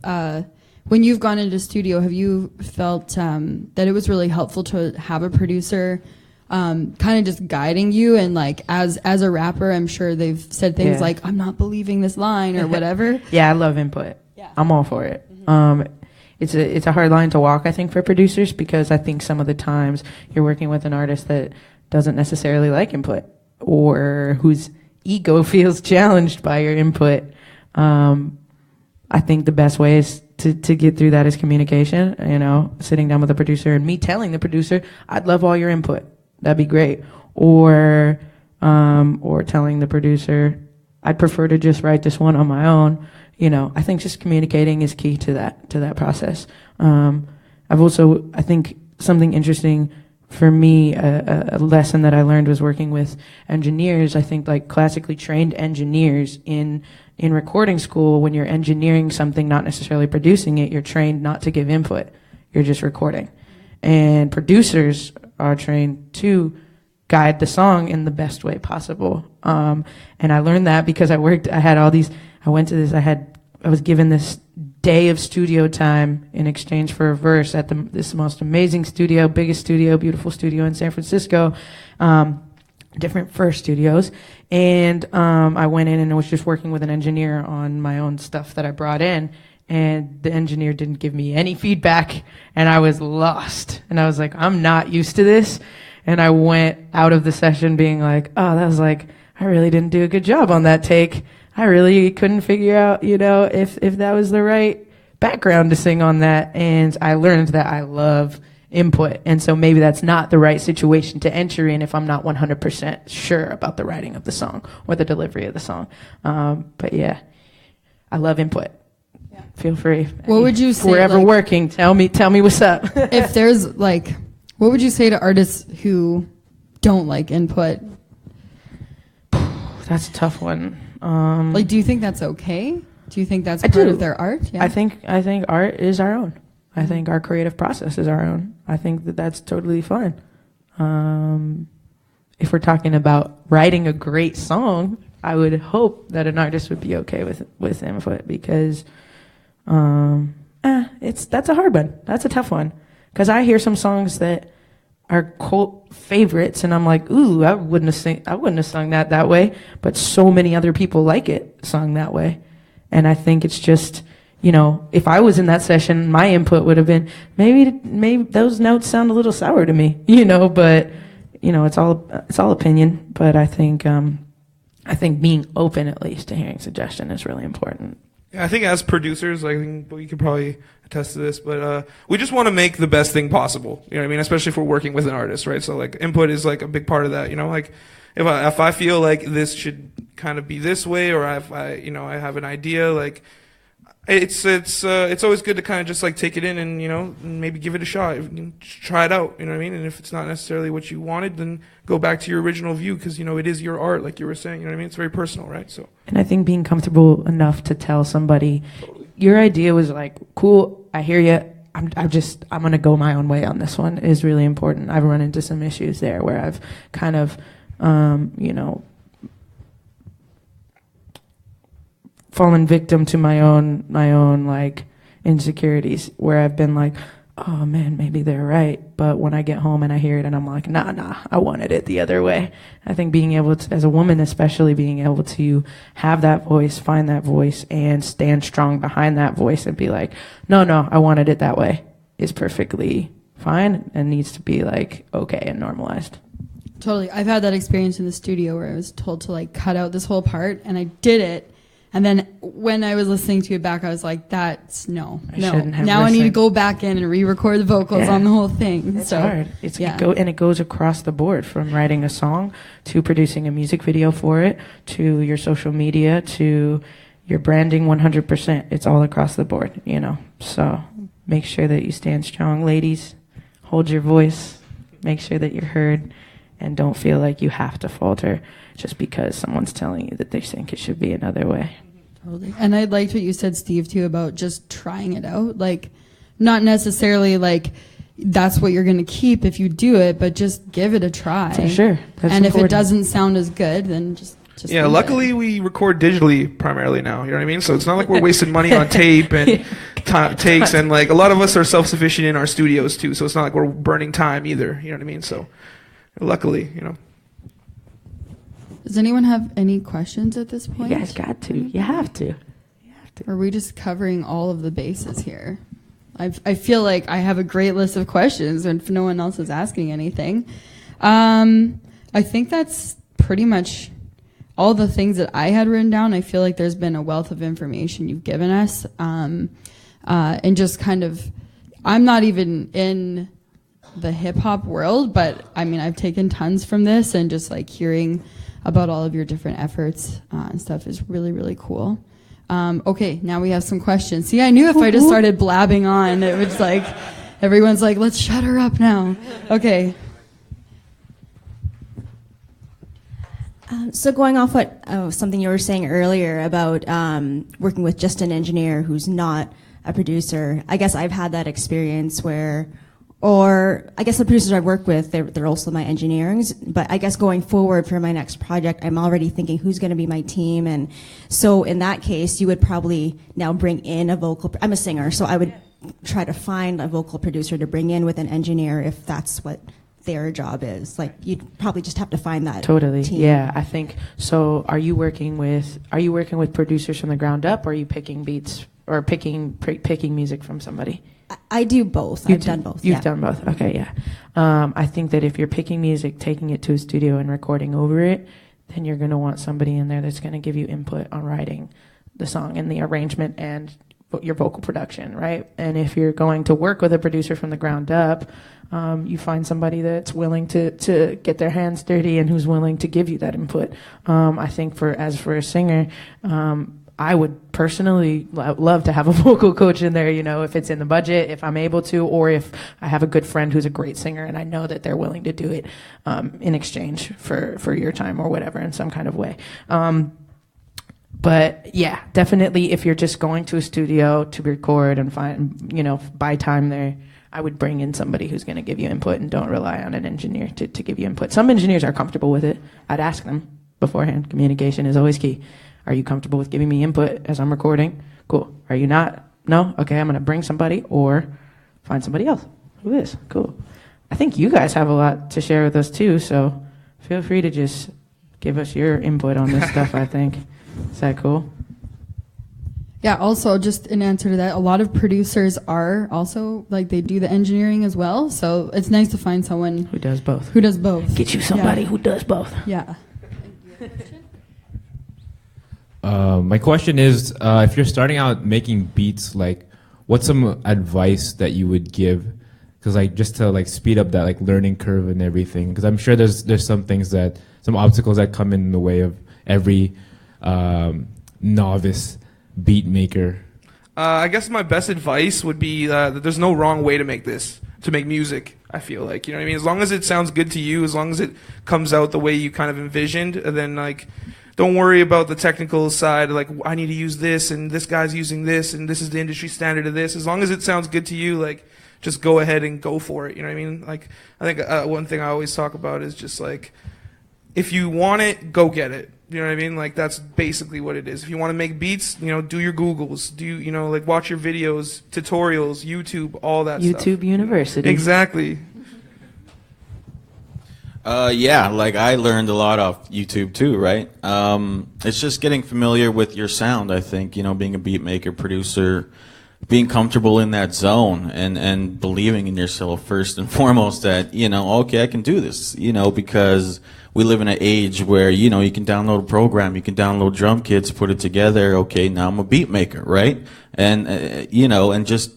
when you've gone into studio? Have you felt that it was really helpful to have a producer kind of just guiding you? And like as a rapper, I'm sure they've said things like, "I'm not believing this line" or whatever. Yeah, I love input. Yeah. I'm all for it. It's a hard line to walk, I think, for producers, because I think some of the times you're working with an artist that doesn't necessarily like input or whose ego feels challenged by your input. I think the best way is to get through that is communication, sitting down with the producer and me telling the producer, I'd love all your input. That'd be great. Or telling the producer, I'd prefer to just write this one on my own. I think just communicating is key to that process. I think something interesting for me, a lesson that I learned was working with engineers. I think like classically trained engineers in recording school, when you're engineering something, not necessarily producing it, you're trained not to give input. You're just recording. And producers are trained to guide the song in the best way possible. And I learned that because I was given this day of studio time in exchange for a verse at this most amazing studio, biggest studio, beautiful studio in San Francisco, different first studios. And I went in and was just working with an engineer on my own stuff that I brought in. And the engineer didn't give me any feedback, and I was lost. And I was like, I'm not used to this. And I went out of the session being like, I really didn't do a good job on that take. I really couldn't figure out, if that was the right background to sing on that. And I learned that I love input. And so maybe that's not the right situation to enter in if I'm not 100% sure about the writing of the song or the delivery of the song. But yeah, I love input. Yeah. Feel free. What would you say? Wherever working, tell me what's up. If there's what would you say to artists who don't like input? That's a tough one. Do you think that's okay? Do you think that's part of their art? Yeah. I think art is our own. I think our creative process is our own. I think that's totally fine. If we're talking about writing a great song, I would hope that an artist would be okay with input, because that's a hard one. That's a tough one, because I hear some songs that are cult favorites, and I'm like, ooh, I wouldn't have sung that way, but so many other people like it sung that way. And I think it's just, if I was in that session, my input would have been, maybe those notes sound a little sour to me, but it's all opinion. But I think being open, at least, to hearing suggestion is really important. Yeah, I think as producers, I think we could probably attest to this, but we just want to make the best thing possible. You know what I mean? Especially if we're working with an artist, right? So like input is like a big part of that. You know, like if I feel like this should kind of be this way, or if I have an idea, like it's always good to kind of just like take it in and maybe give it a shot, try it out. You know what I mean? And if it's not necessarily what you wanted, then go back to your original view, because it is your art, like you were saying. You know what I mean? It's very personal, right? So. And I think being comfortable enough to tell somebody, your idea was like, cool, I hear you. I'm gonna go my own way on this one is really important. I've run into some issues there where I've kind of, fallen victim to my own like insecurities, where I've been like, oh man, maybe they're right. But when I get home and I hear it and I'm like, nah, I wanted it the other way. I think being able to, as a woman especially, being able to have that voice, find that voice, and stand strong behind that voice and be like, no, I wanted it that way, is perfectly fine and needs to be like okay and normalized. Totally. I've had that experience in the studio where I was told to like cut out this whole part, and I did it. And then when I was listening to it back, I was like, that's no. Shouldn't have now listened. I need to go back in and re-record the vocals on the whole thing. It's hard. It goes across the board, from writing a song to producing a music video for it, to your social media, to your branding. 100%. It's all across the board, So make sure that you stand strong, ladies. Hold your voice. Make sure that you're heard. And don't feel like you have to falter just because someone's telling you that they think it should be another way. Totally. And I liked what you said, Steve, too, about just trying it out. Like, not necessarily like that's what you're going to keep if you do it, but just give it a try. For sure. That's and important. if it doesn't sound as good, then just yeah, luckily we record digitally primarily now, you know what I mean? So it's not like we're wasting money on tape and takes, and like a lot of us are self-sufficient in our studios too, so it's not like we're burning time either, you know what I mean? So luckily, Does anyone have any questions at this point? You guys got to. You have to. Or are we just covering all of the bases here? I feel like I have a great list of questions, and if no one else is asking anything. I think that's pretty much all the things that I had written down. I feel like there's been a wealth of information you've given us. And just kind of, I'm not even in the hip hop world, but I mean, I've taken tons from this, and just like hearing about all of your different efforts and stuff is really, really cool. Okay, now we have some questions. See, I knew if I just started blabbing on, it was like, everyone's like, let's shut her up now. Okay. So going off something you were saying earlier about working with just an engineer who's not a producer, I guess I've had that experience where, or I guess the producers I work with, they're also my engineers, but I guess going forward for my next project, I'm already thinking who's going to be my team. And so in that case, you would probably now bring in a vocal, I'm a singer, so I would try to find a vocal producer to bring in with an engineer if that's what their job is. Like, you'd probably just have to find that totally team. Yeah, I think so. Are you working with producers from the ground up, or are you picking beats or picking music from somebody? I do both. I've done both. You've done both. Okay, yeah. I think that if you're picking music, taking it to a studio and recording over it, then you're going to want somebody in there that's going to give you input on writing the song and the arrangement and your vocal production, right? And if you're going to work with a producer from the ground up, you find somebody that's willing to get their hands dirty and who's willing to give you that input. I think for a singer, I would personally love to have a vocal coach in there, if it's in the budget, if I'm able to, or if I have a good friend who's a great singer and I know that they're willing to do it in exchange for your time or whatever in some kind of way. But yeah, definitely if you're just going to a studio to record and buy time there, I would bring in somebody who's going to give you input and don't rely on an engineer to give you input. Some engineers are comfortable with it. I'd ask them beforehand. Communication is always key. Are you comfortable with giving me input as I'm recording? Cool. Are you not? No? Okay, I'm going to bring somebody or find somebody else who is. Cool. I think you guys have a lot to share with us too, so feel free to just give us your input on this stuff, I think. Is that cool? Yeah, also, just in answer to that, a lot of producers are also, they do the engineering as well, so it's nice to find someone who does both. Get you somebody who does both. Yeah. My question is, if you're starting out making beats, like, what's some advice that you would give? Because like just to like speed up that like learning curve and everything. Because I'm sure there's some things some obstacles that come in the way of every novice beat maker. I guess my best advice would be that there's no wrong way to make music. I feel like, you know what I mean? As long as it sounds good to you, as long as it comes out the way you kind of envisioned, then like, don't worry about the technical side, like, I need to use this, and this guy's using this, and this is the industry standard of this. As long as it sounds good to you, like, just go ahead and go for it, you know what I mean? Like, I think one thing I always talk about is just like, if you want it, go get it. You know what I mean? Like, that's basically what it is. If you want to make beats, you know, do your Googles, like watch your videos, tutorials, YouTube, all that stuff. YouTube University. Exactly. Yeah, like I learned a lot off YouTube too, right? It's just getting familiar with your sound, I think, you know, being a beat maker, producer, being comfortable in that zone and believing in yourself first and foremost that, you know, okay, I can do this, you know, because we live in an age where, you know, you can download a program, you can download drum kits, put it together, okay, now I'm a beat maker, right? And, you know, and just,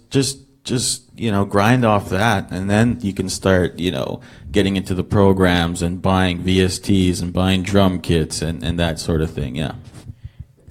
you know, grind off that, and then you can start, you know, getting into the programs and buying VSTs and buying drum kits and that sort of thing, yeah.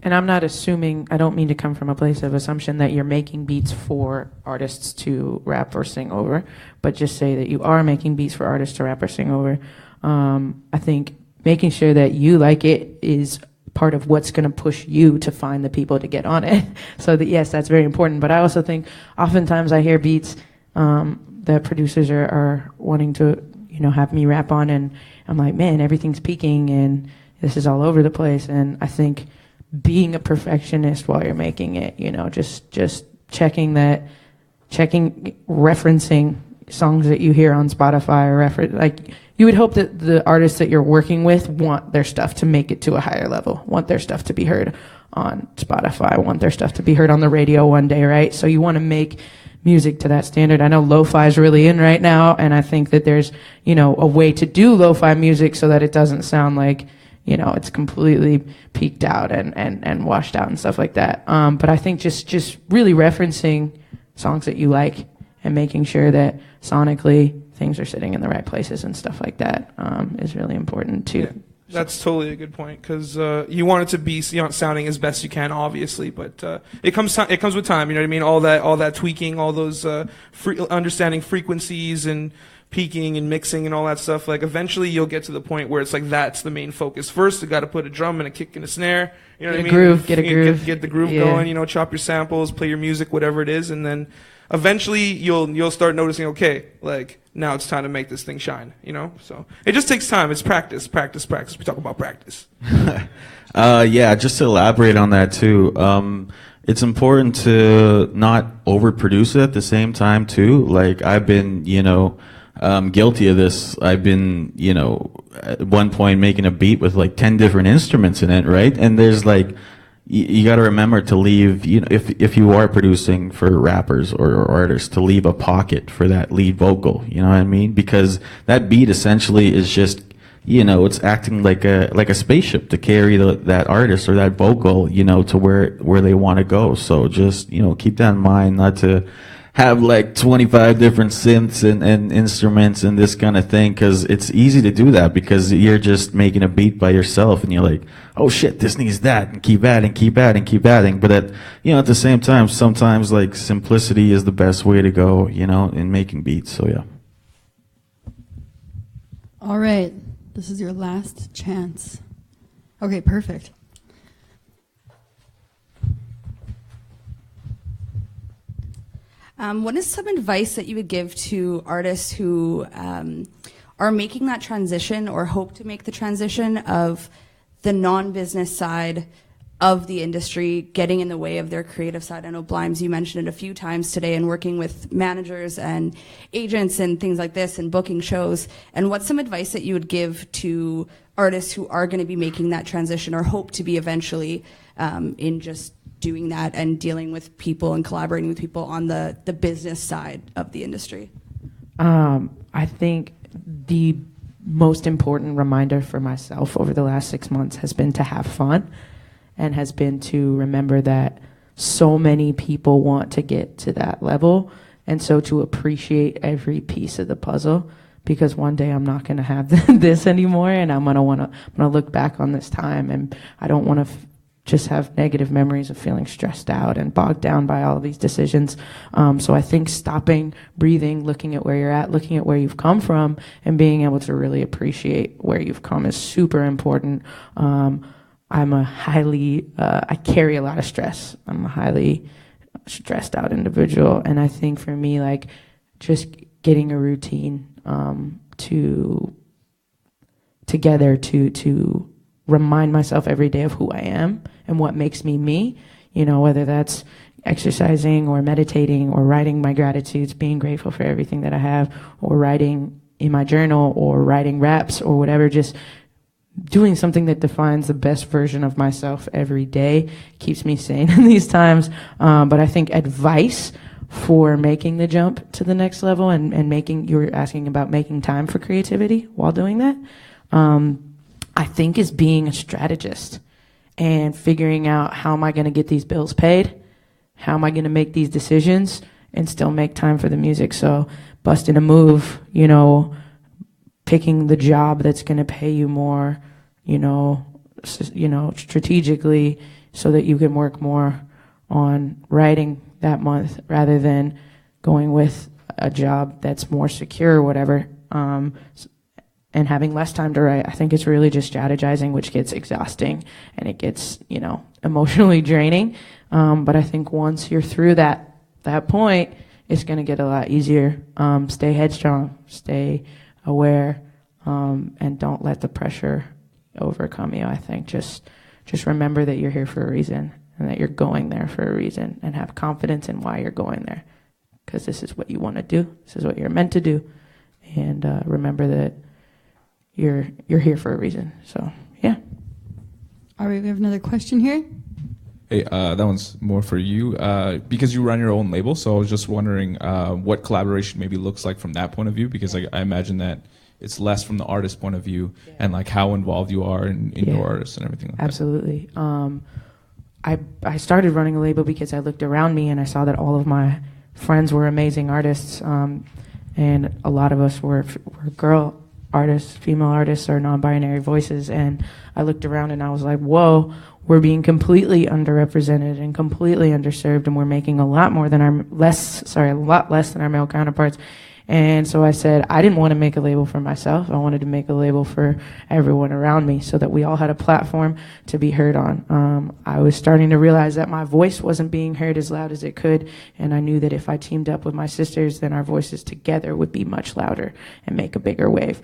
And I'm not assuming, I don't mean to come from a place of assumption that you're making beats for artists to rap or sing over, but just say that you are making beats for artists to rap or sing over. I think making sure that you like it is part of what's going to push you to find the people to get on it. So that, yes, that's very important. But I also think oftentimes I hear beats that producers are wanting to, you know, have me rap on, and I'm like, man, everything's peaking and this is all over the place. And I think being a perfectionist while you're making it, you know, just referencing songs that you hear on Spotify or like you would hope that the artists that you're working with want their stuff to make it to a higher level, want their stuff to be heard on Spotify, want their stuff to be heard on the radio one day, right? So you want to make music to that standard. I know lo-fi is really in right now, and I think that there's, you know, a way to do lo-fi music so that it doesn't sound like, you know, it's completely peaked out and washed out and stuff like that. But I think just really referencing songs that you like and making sure that sonically things are sitting in the right places and stuff like that is really important too. Yeah, that's totally a good point, because you want it to be, you know, sounding as best you can, obviously, but it comes with time. You know what I mean? All that tweaking, all those understanding frequencies and peaking and mixing and all that stuff. Like, eventually you'll get to the point where it's like that's the main focus. First, you got to put a drum and a kick and a snare. You know what I mean? Get a groove. Get the groove going. You know, chop your samples, play your music, whatever it is, and then eventually you'll start noticing, okay, like, now it's time to make this thing shine, you know? So it just takes time. It's practice. We talk about practice. Yeah, just to elaborate on that too, it's important to not overproduce it at the same time too. Like, I've been, you know, guilty of this. I've been, you know, at one point making a beat with like 10 different instruments in it, right? And there's like, you got to remember to leave, you know, if you are producing for rappers or artists, to leave a pocket for that lead vocal, you know what I mean? Because that beat essentially is just, you know, it's acting like a spaceship to carry that artist or that vocal, you know, to where they want to go. So just, you know, keep that in mind, not to have like 25 different synths and instruments and this kind of thing, because it's easy to do that because you're just making a beat by yourself and you're like, oh shit, this needs that, and keep adding. But at the same time, sometimes like simplicity is the best way to go, you know, in making beats. So yeah. All right, this is your last chance. Okay, perfect. What is some advice that you would give to artists who are making that transition or hope to make the transition of the non-business side of the industry getting in the way of their creative side? I know, Blimes, you mentioned it a few times today, and working with managers and agents and things like this and booking shows. And what's some advice that you would give to artists who are going to be making that transition or hope to be eventually in just doing that and dealing with people and collaborating with people on the business side of the industry? I think the most important reminder for myself over the last 6 months has been to have fun and has been to remember that so many people want to get to that level, and so to appreciate every piece of the puzzle, because one day I'm not going to have this anymore, and I'm going to look back on this time, and I don't want to just have negative memories of feeling stressed out and bogged down by all of these decisions. So I think stopping, breathing, looking at where you're at, looking at where you've come from, and being able to really appreciate where you've come is super important. I'm a highly, I carry a lot of stress. I'm a highly stressed out individual. And I think for me, like, just getting a routine together to remind myself every day of who I am and what makes me me, you know, whether that's exercising or meditating or writing my gratitudes, being grateful for everything that I have, or writing in my journal or writing raps or whatever, just doing something that defines the best version of myself every day keeps me sane in these times. But I think advice for making the jump to the next level and making, you were asking about making time for creativity while doing that, I think is being a strategist and figuring out, how am I going to get these bills paid? How am I going to make these decisions and still make time for the music? So busting a move, you know, picking the job that's going to pay you more, you know, strategically, so that you can work more on writing that month rather than going with a job that's more secure or whatever, and having less time to write. I think it's really just strategizing, which gets exhausting and it gets, you know, emotionally draining. But I think once you're through that point, it's going to get a lot easier. Stay headstrong, stay aware, and don't let the pressure overcome you. I think just remember that you're here for a reason and that you're going there for a reason, and have confidence in why you're going there, because this is what you want to do. This is what you're meant to do. And remember that you're here for a reason. So, yeah. All right, we have another question here. Hey, that one's more for you, because you run your own label. So I was just wondering what collaboration maybe looks like from that point of view, because I imagine that it's less from the artist point of view, and like how involved you are in your artists and everything like Absolutely. I started running a label because I looked around me and I saw that all of my friends were amazing artists, and a lot of us were girl artists, female artists, or non-binary voices. And I looked around and I was like, whoa, we're being completely underrepresented and completely underserved, and we're making a lot less than our male counterparts. And so I said, I didn't want to make a label for myself. I wanted to make a label for everyone around me, so that we all had a platform to be heard on. I was starting to realize that my voice wasn't being heard as loud as it could, and I knew that if I teamed up with my sisters, then our voices together would be much louder and make a bigger wave.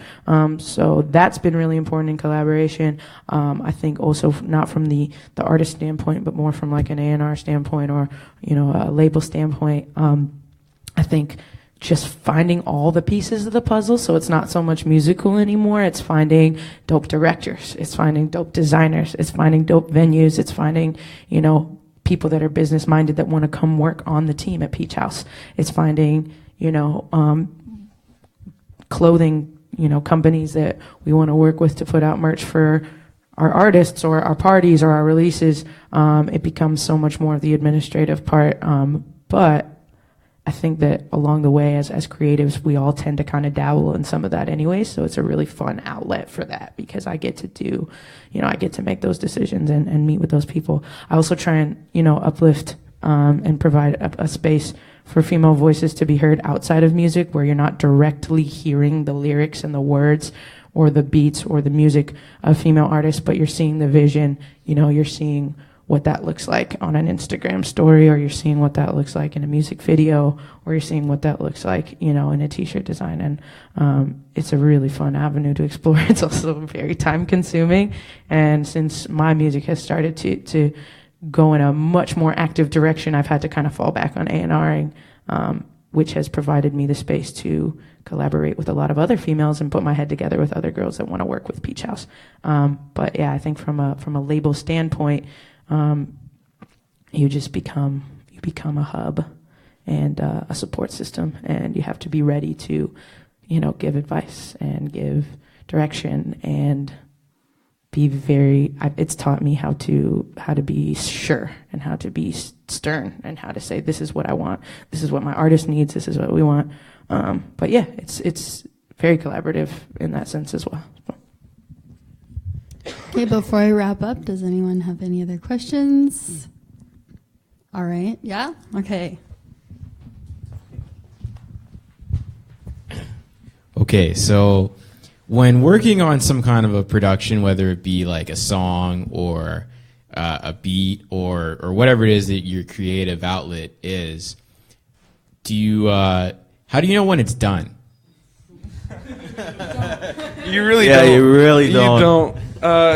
So that's been really important in collaboration. I think also not from the artist standpoint, but more from like an A&R standpoint, or, you know, a label standpoint. I think just finding all the pieces of the puzzle, so it's not so much musical anymore. It's finding dope directors, it's finding dope designers, it's finding dope venues, it's finding, you know, people that are business minded that want to come work on the team at Peach House. It's finding, you know, clothing, you know, companies that we want to work with to put out merch for our artists or our parties or our releases. It becomes so much more of the administrative part, but I think that along the way, as creatives, we all tend to kind of dabble in some of that anyway. So it's a really fun outlet for that, because I get to make those decisions and meet with those people. I also try and, you know, uplift and provide a space for female voices to be heard outside of music, where you're not directly hearing the lyrics and the words or the beats or the music of female artists, but you're seeing the vision. You know, you're seeing what that looks like on an Instagram story, or you're seeing what that looks like in a music video, or you're seeing what that looks like, you know, in a t-shirt design. And it's a really fun avenue to explore. It's also very time consuming. And since my music has started to go in a much more active direction, I've had to kind of fall back on A&Ring, which has provided me the space to collaborate with a lot of other females and put my head together with other girls that want to work with Peach House. But yeah, I think from a label standpoint, you become a hub and a support system, and you have to be ready to, you know, give advice and give direction and it's taught me how to be sure and how to be stern and how to say, this is what I want, this is what my artist needs, this is what we want. But yeah, it's very collaborative in that sense as well. Okay, before I wrap up, does anyone have any other questions? All right, yeah? Okay. Okay, so when working on some kind of a production, whether it be like a song or a beat or whatever it is that your creative outlet is, how do you know when it's done? You really Yeah, don't. you really don't. You don't.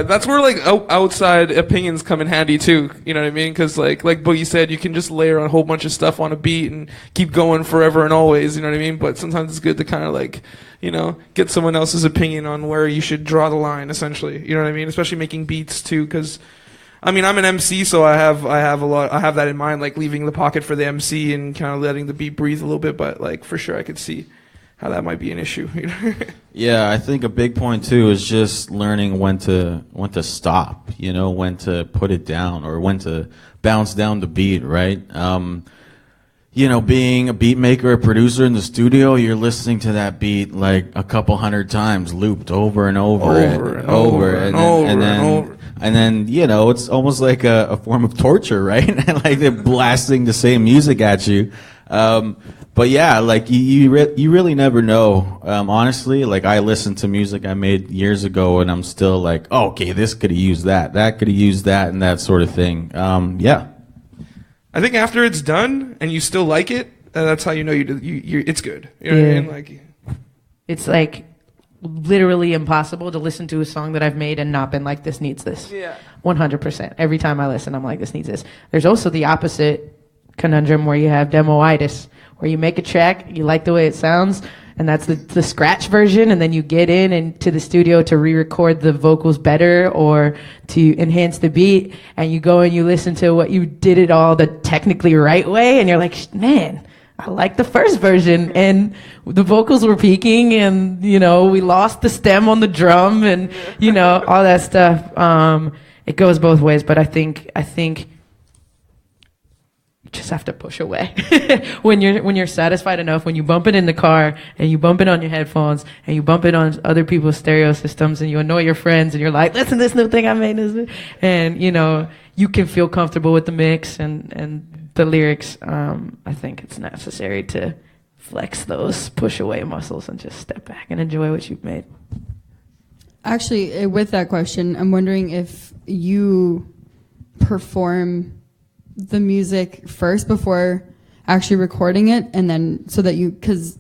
That's where like outside opinions come in handy too. You know what I mean? Because like Boogie said, you can just layer a whole bunch of stuff on a beat and keep going forever and always. You know what I mean? But sometimes it's good to kind of like, you know, get someone else's opinion on where you should draw the line. Essentially, you know what I mean? Especially making beats too, because I mean, I'm an MC, so I have that in mind, like leaving the pocket for the MC and kind of letting the beat breathe a little bit. But like for sure, I could see how that might be an issue. Yeah, I think a big point too is just learning when to stop, you know, when to put it down or when to bounce down the beat, right? You know, being a beat maker, a producer in the studio, you're listening to that beat like a couple hundred times, looped over and over and then you know, it's almost like a form of torture, right? Like they're blasting the same music at you. But yeah, like you really never know. Honestly, like I listen to music I made years ago, and I'm still like, oh, okay, this could have used that could have used that, and that sort of thing. Yeah. I think after it's done and you still like it, that's how you know it's good. You know what I mean? Like, it's like literally impossible to listen to a song that I've made and not been like, this needs this. Yeah. 100%. Every time I listen, I'm like, this needs this. There's also the opposite conundrum where you have demoitis, where you make a track, you like the way it sounds, and that's the scratch version, and then you get into the studio to re-record the vocals better or to enhance the beat, and you go and you listen to what you did it all the technically right way, and you're like, man, I like the first version, and the vocals were peaking, and, you know, we lost the stem on the drum, and, you know, all that stuff. It goes both ways, but I think just have to push away when you're satisfied enough, when you bump it in the car and you bump it on your headphones and you bump it on other people's stereo systems and you annoy your friends and you're like, listen to this new thing I made, and you know, you can feel comfortable with the mix and the lyrics. I think it's necessary to flex those push away muscles and just step back and enjoy what you've made. Actually, with that question, I'm wondering if you perform the music first before actually recording it, and then so that because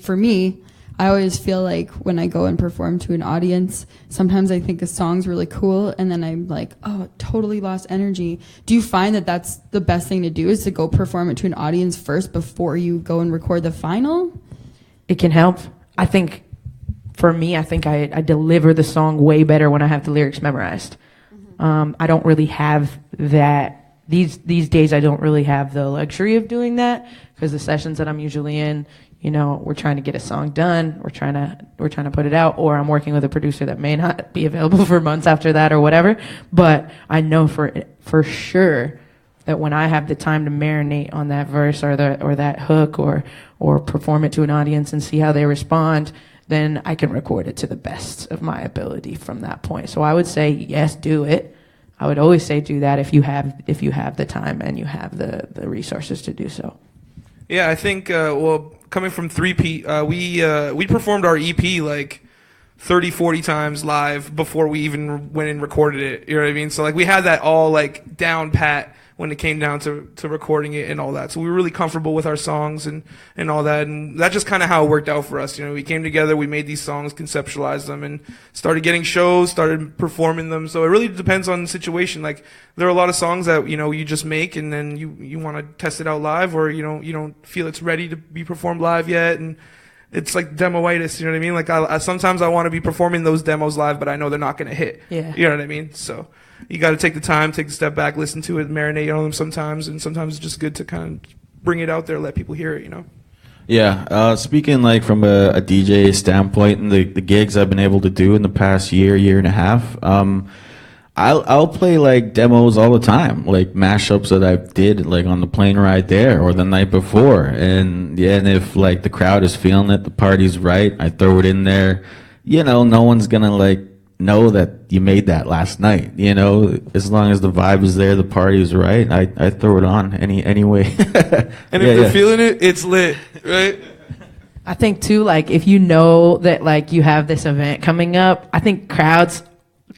for me, I always feel like when I go and perform to an audience, sometimes I think a song's really cool, and then I'm like, oh, totally lost energy. Do you find that that's the best thing to do, is to go perform it to an audience first before you go and record the final? It can help. I think for me, I deliver the song way better when I have the lyrics memorized. I don't really have that. These days, I don't really have the luxury of doing that, because the sessions that I'm usually in, you know, we're trying to get a song done, we're trying to put it out, or I'm working with a producer that may not be available for months after that or whatever. But I know for sure that when I have the time to marinate on that verse or that hook or perform it to an audience and see how they respond, then I can record it to the best of my ability from that point. So I would say, yes, do it. I would always say do that if you have the time and you have the resources to do so. Yeah, I think coming from 3P, we performed our EP like 30, 40 times live before we even went and recorded it. You know what I mean? So like we had that all like down pat when it came down to recording it and all that. So we were really comfortable with our songs and all that. And that's just kind of how it worked out for us. You know, we came together, we made these songs, conceptualized them, and started getting shows, started performing them. So it really depends on the situation. Like there are a lot of songs that, you know, you just make and then you want to test it out live, or you don't feel it's ready to be performed live yet. And it's like demoitis, you know what I mean? Like I sometimes I want to be performing those demos live, but I know they're not going to hit. Yeah. You know what I mean? So you got to take the time, take a step back, listen to it, marinate on them sometimes, and sometimes it's just good to kind of bring it out there, let people hear it, you know? Yeah, speaking like from a DJ standpoint and the gigs I've been able to do in the past year and a half, I'll play like demos all the time, like mashups that I did like on the plane ride there or the night before, and yeah, and if like the crowd is feeling it, the party's right, I throw it in there. You know, no one's gonna like know that you made that last night. You know, as long as the vibe is there, the party is right. I throw it on anyway. And if they're feeling it, it's lit, right? I think too, like if you know that like you have this event coming up, I think crowds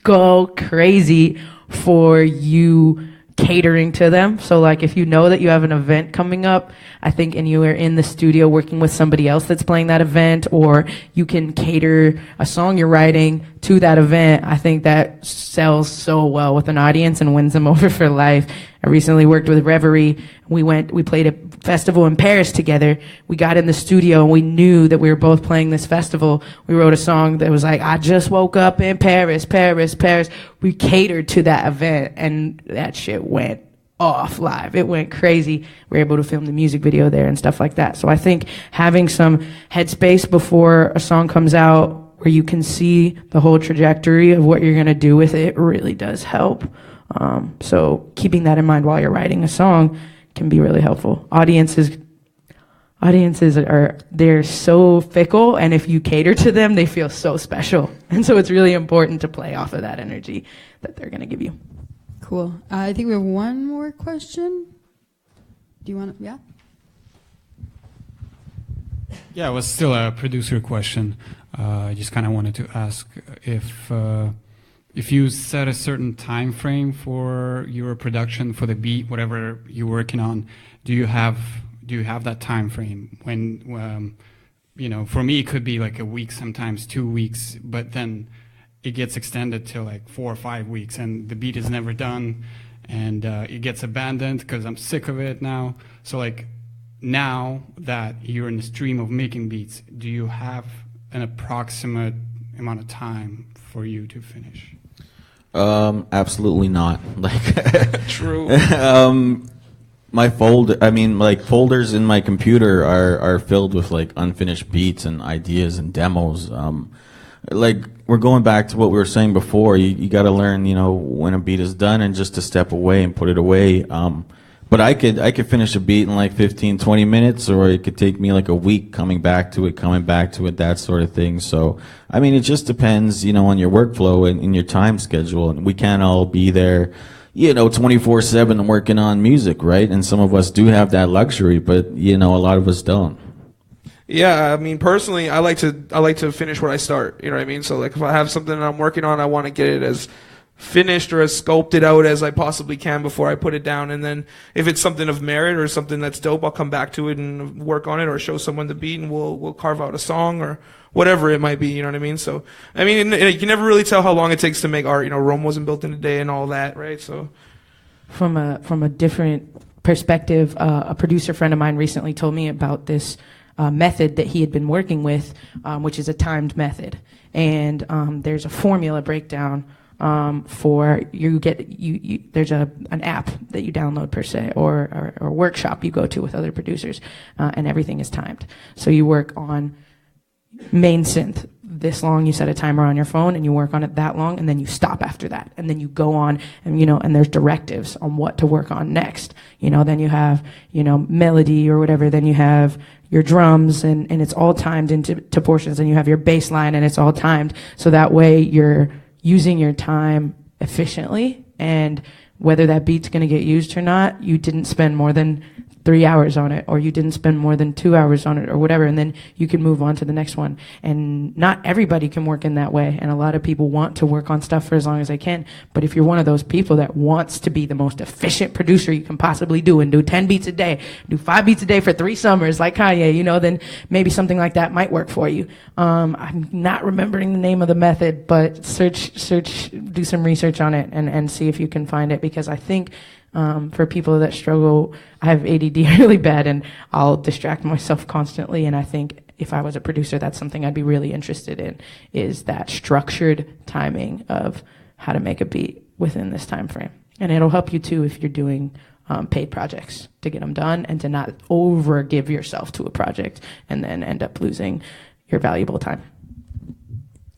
go crazy for you catering to them. So like if you know that you have an event coming up, I think, and you are in the studio working with somebody else that's playing that event, or you can cater a song you're writing to that event, I think that sells so well with an audience and wins them over for life. I recently worked with Reverie. We played a festival in Paris together. We got in the studio and we knew that we were both playing this festival. We wrote a song that was like, I just woke up in Paris, Paris, Paris. We catered to that event and that shit went off live. It went crazy. We were able to film the music video there and stuff like that. So I think having some headspace before a song comes out where you can see the whole trajectory of what you're going to do with it really does help. So keeping that in mind while you're writing a song can be really helpful. Audiences they're so fickle, and if you cater to them, they feel so special. And so it's really important to play off of that energy that they're going to give you. Cool. I think we have one more question. Do you want to? Yeah. Yeah, it was still a producer question. I just kind of wanted to ask if you set a certain time frame for your production for the beat, whatever you're working on, do you have that time frame? When for me it could be like a week, sometimes 2 weeks, but then it gets extended to like 4 or 5 weeks, and the beat is never done, and it gets abandoned because I'm sick of it now. So like now that you're in the stream of making beats, do you have an approximate amount of time for you to finish? Absolutely not. Like True. My folders in my computer are filled with like unfinished beats and ideas and demos. Like we're going back to what we were saying before. You got to learn, when a beat is done and just to step away and put it away. But I could finish a beat in like 15, 20 minutes, or it could take me like a week coming back to it, that sort of thing. So, I mean, it just depends, on your workflow and your time schedule. And we can't all be there, 24/7 working on music, right? And some of us do have that luxury, but, a lot of us don't. Yeah, I mean, personally, I like to finish what I start. You know what I mean? So, like, if I have something that I'm working on, I want to get it as finished or as sculpted out as I possibly can before I put it down. And then if it's something of merit or something that's dope, I'll come back to it and work on it, or show someone the beat, and we'll carve out a song or whatever it might be. You know what I mean? So, I mean, you can never really tell how long it takes to make art. Rome wasn't built in a day and all that, right? So, from a different perspective, a producer friend of mine recently told me about this method that he had been working with, which is a timed method. And there's a formula breakdown for there's an app that you download per se, or a workshop you go to with other producers, and everything is timed. So you work on main synth this long, you set a timer on your phone and you work on it that long, and then you stop after that, and then you go on and and there's directives on what to work on next. Then you have melody or whatever, then you have your drums, and it's all timed into portions, and you have your bass line, and it's all timed, so that way you're using your time efficiently, and whether that beat's going to get used or not, you didn't spend more than 3 hours on it, or you didn't spend more than 2 hours on it, or whatever, and then you can move on to the next one. And not everybody can work in that way, and a lot of people want to work on stuff for as long as they can. But if you're one of those people that wants to be the most efficient producer you can possibly do, and do 10 beats a day, do 5 beats a day for 3 summers like Kanye, then maybe something like that might work for you. I'm not remembering the name of the method, but search, do some research on it and see if you can find it, because I think for people that struggle, I have ADD really bad, and I'll distract myself constantly. And I think if I was a producer, that's something I'd be really interested in, is that structured timing of how to make a beat within this time frame. And it'll help you too if you're doing paid projects to get them done, and to not over give yourself to a project and then end up losing your valuable time.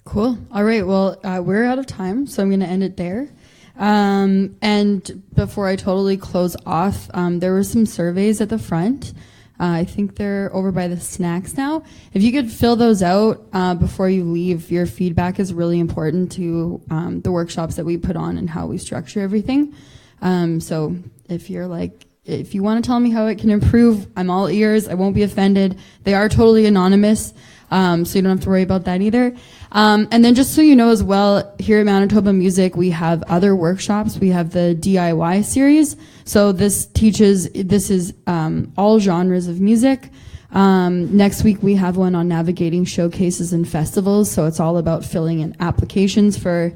Cool. All right. Well, we're out of time, so I'm going to end it there. And before I totally close off, there were some surveys at the front. I think they're over by the snacks now. If you could fill those out before you leave, your feedback is really important to the workshops that we put on and how we structure everything. So if you want to tell me how it can improve, I'm all ears. I won't be offended. They are totally anonymous, so you don't have to worry about that either. And then just so you know as well, here at Manitoba Music, we have other workshops. We have the DIY series. So this is all genres of music. Next week we have one on navigating showcases and festivals. So it's all about filling in applications for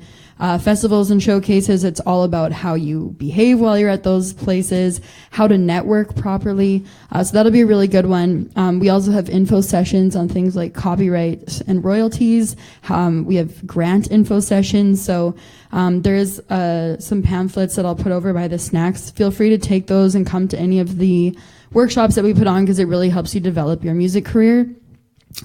festivals and showcases. It's all about how you behave while you're at those places, how to network properly. So that'll be a really good one. We also have info sessions on things like copyright and royalties. We have grant info sessions. So there's some pamphlets that I'll put over by the snacks. Feel free to take those and come to any of the workshops that we put on, because it really helps you develop your music career.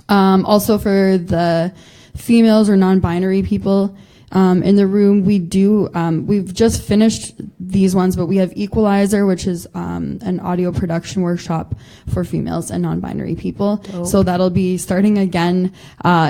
Also for the females or non-binary people, in the room, we've just finished these ones, but we have Equalizer, which is an audio production workshop for females and non-binary people. Dope. So that'll be starting again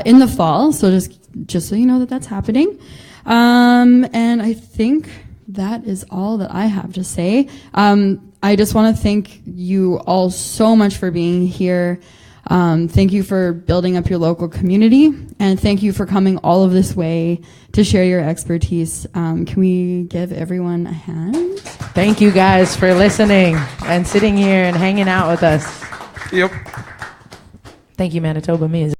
in the fall. So just so you know that that's happening. And I think that is all that I have to say. I just want to thank you all so much for being here. Thank you for building up your local community, and thank you for coming all of this way to share your expertise. Can we give everyone a hand? Thank you guys for listening and sitting here and hanging out with us. Yep. Thank you, Manitoba Music.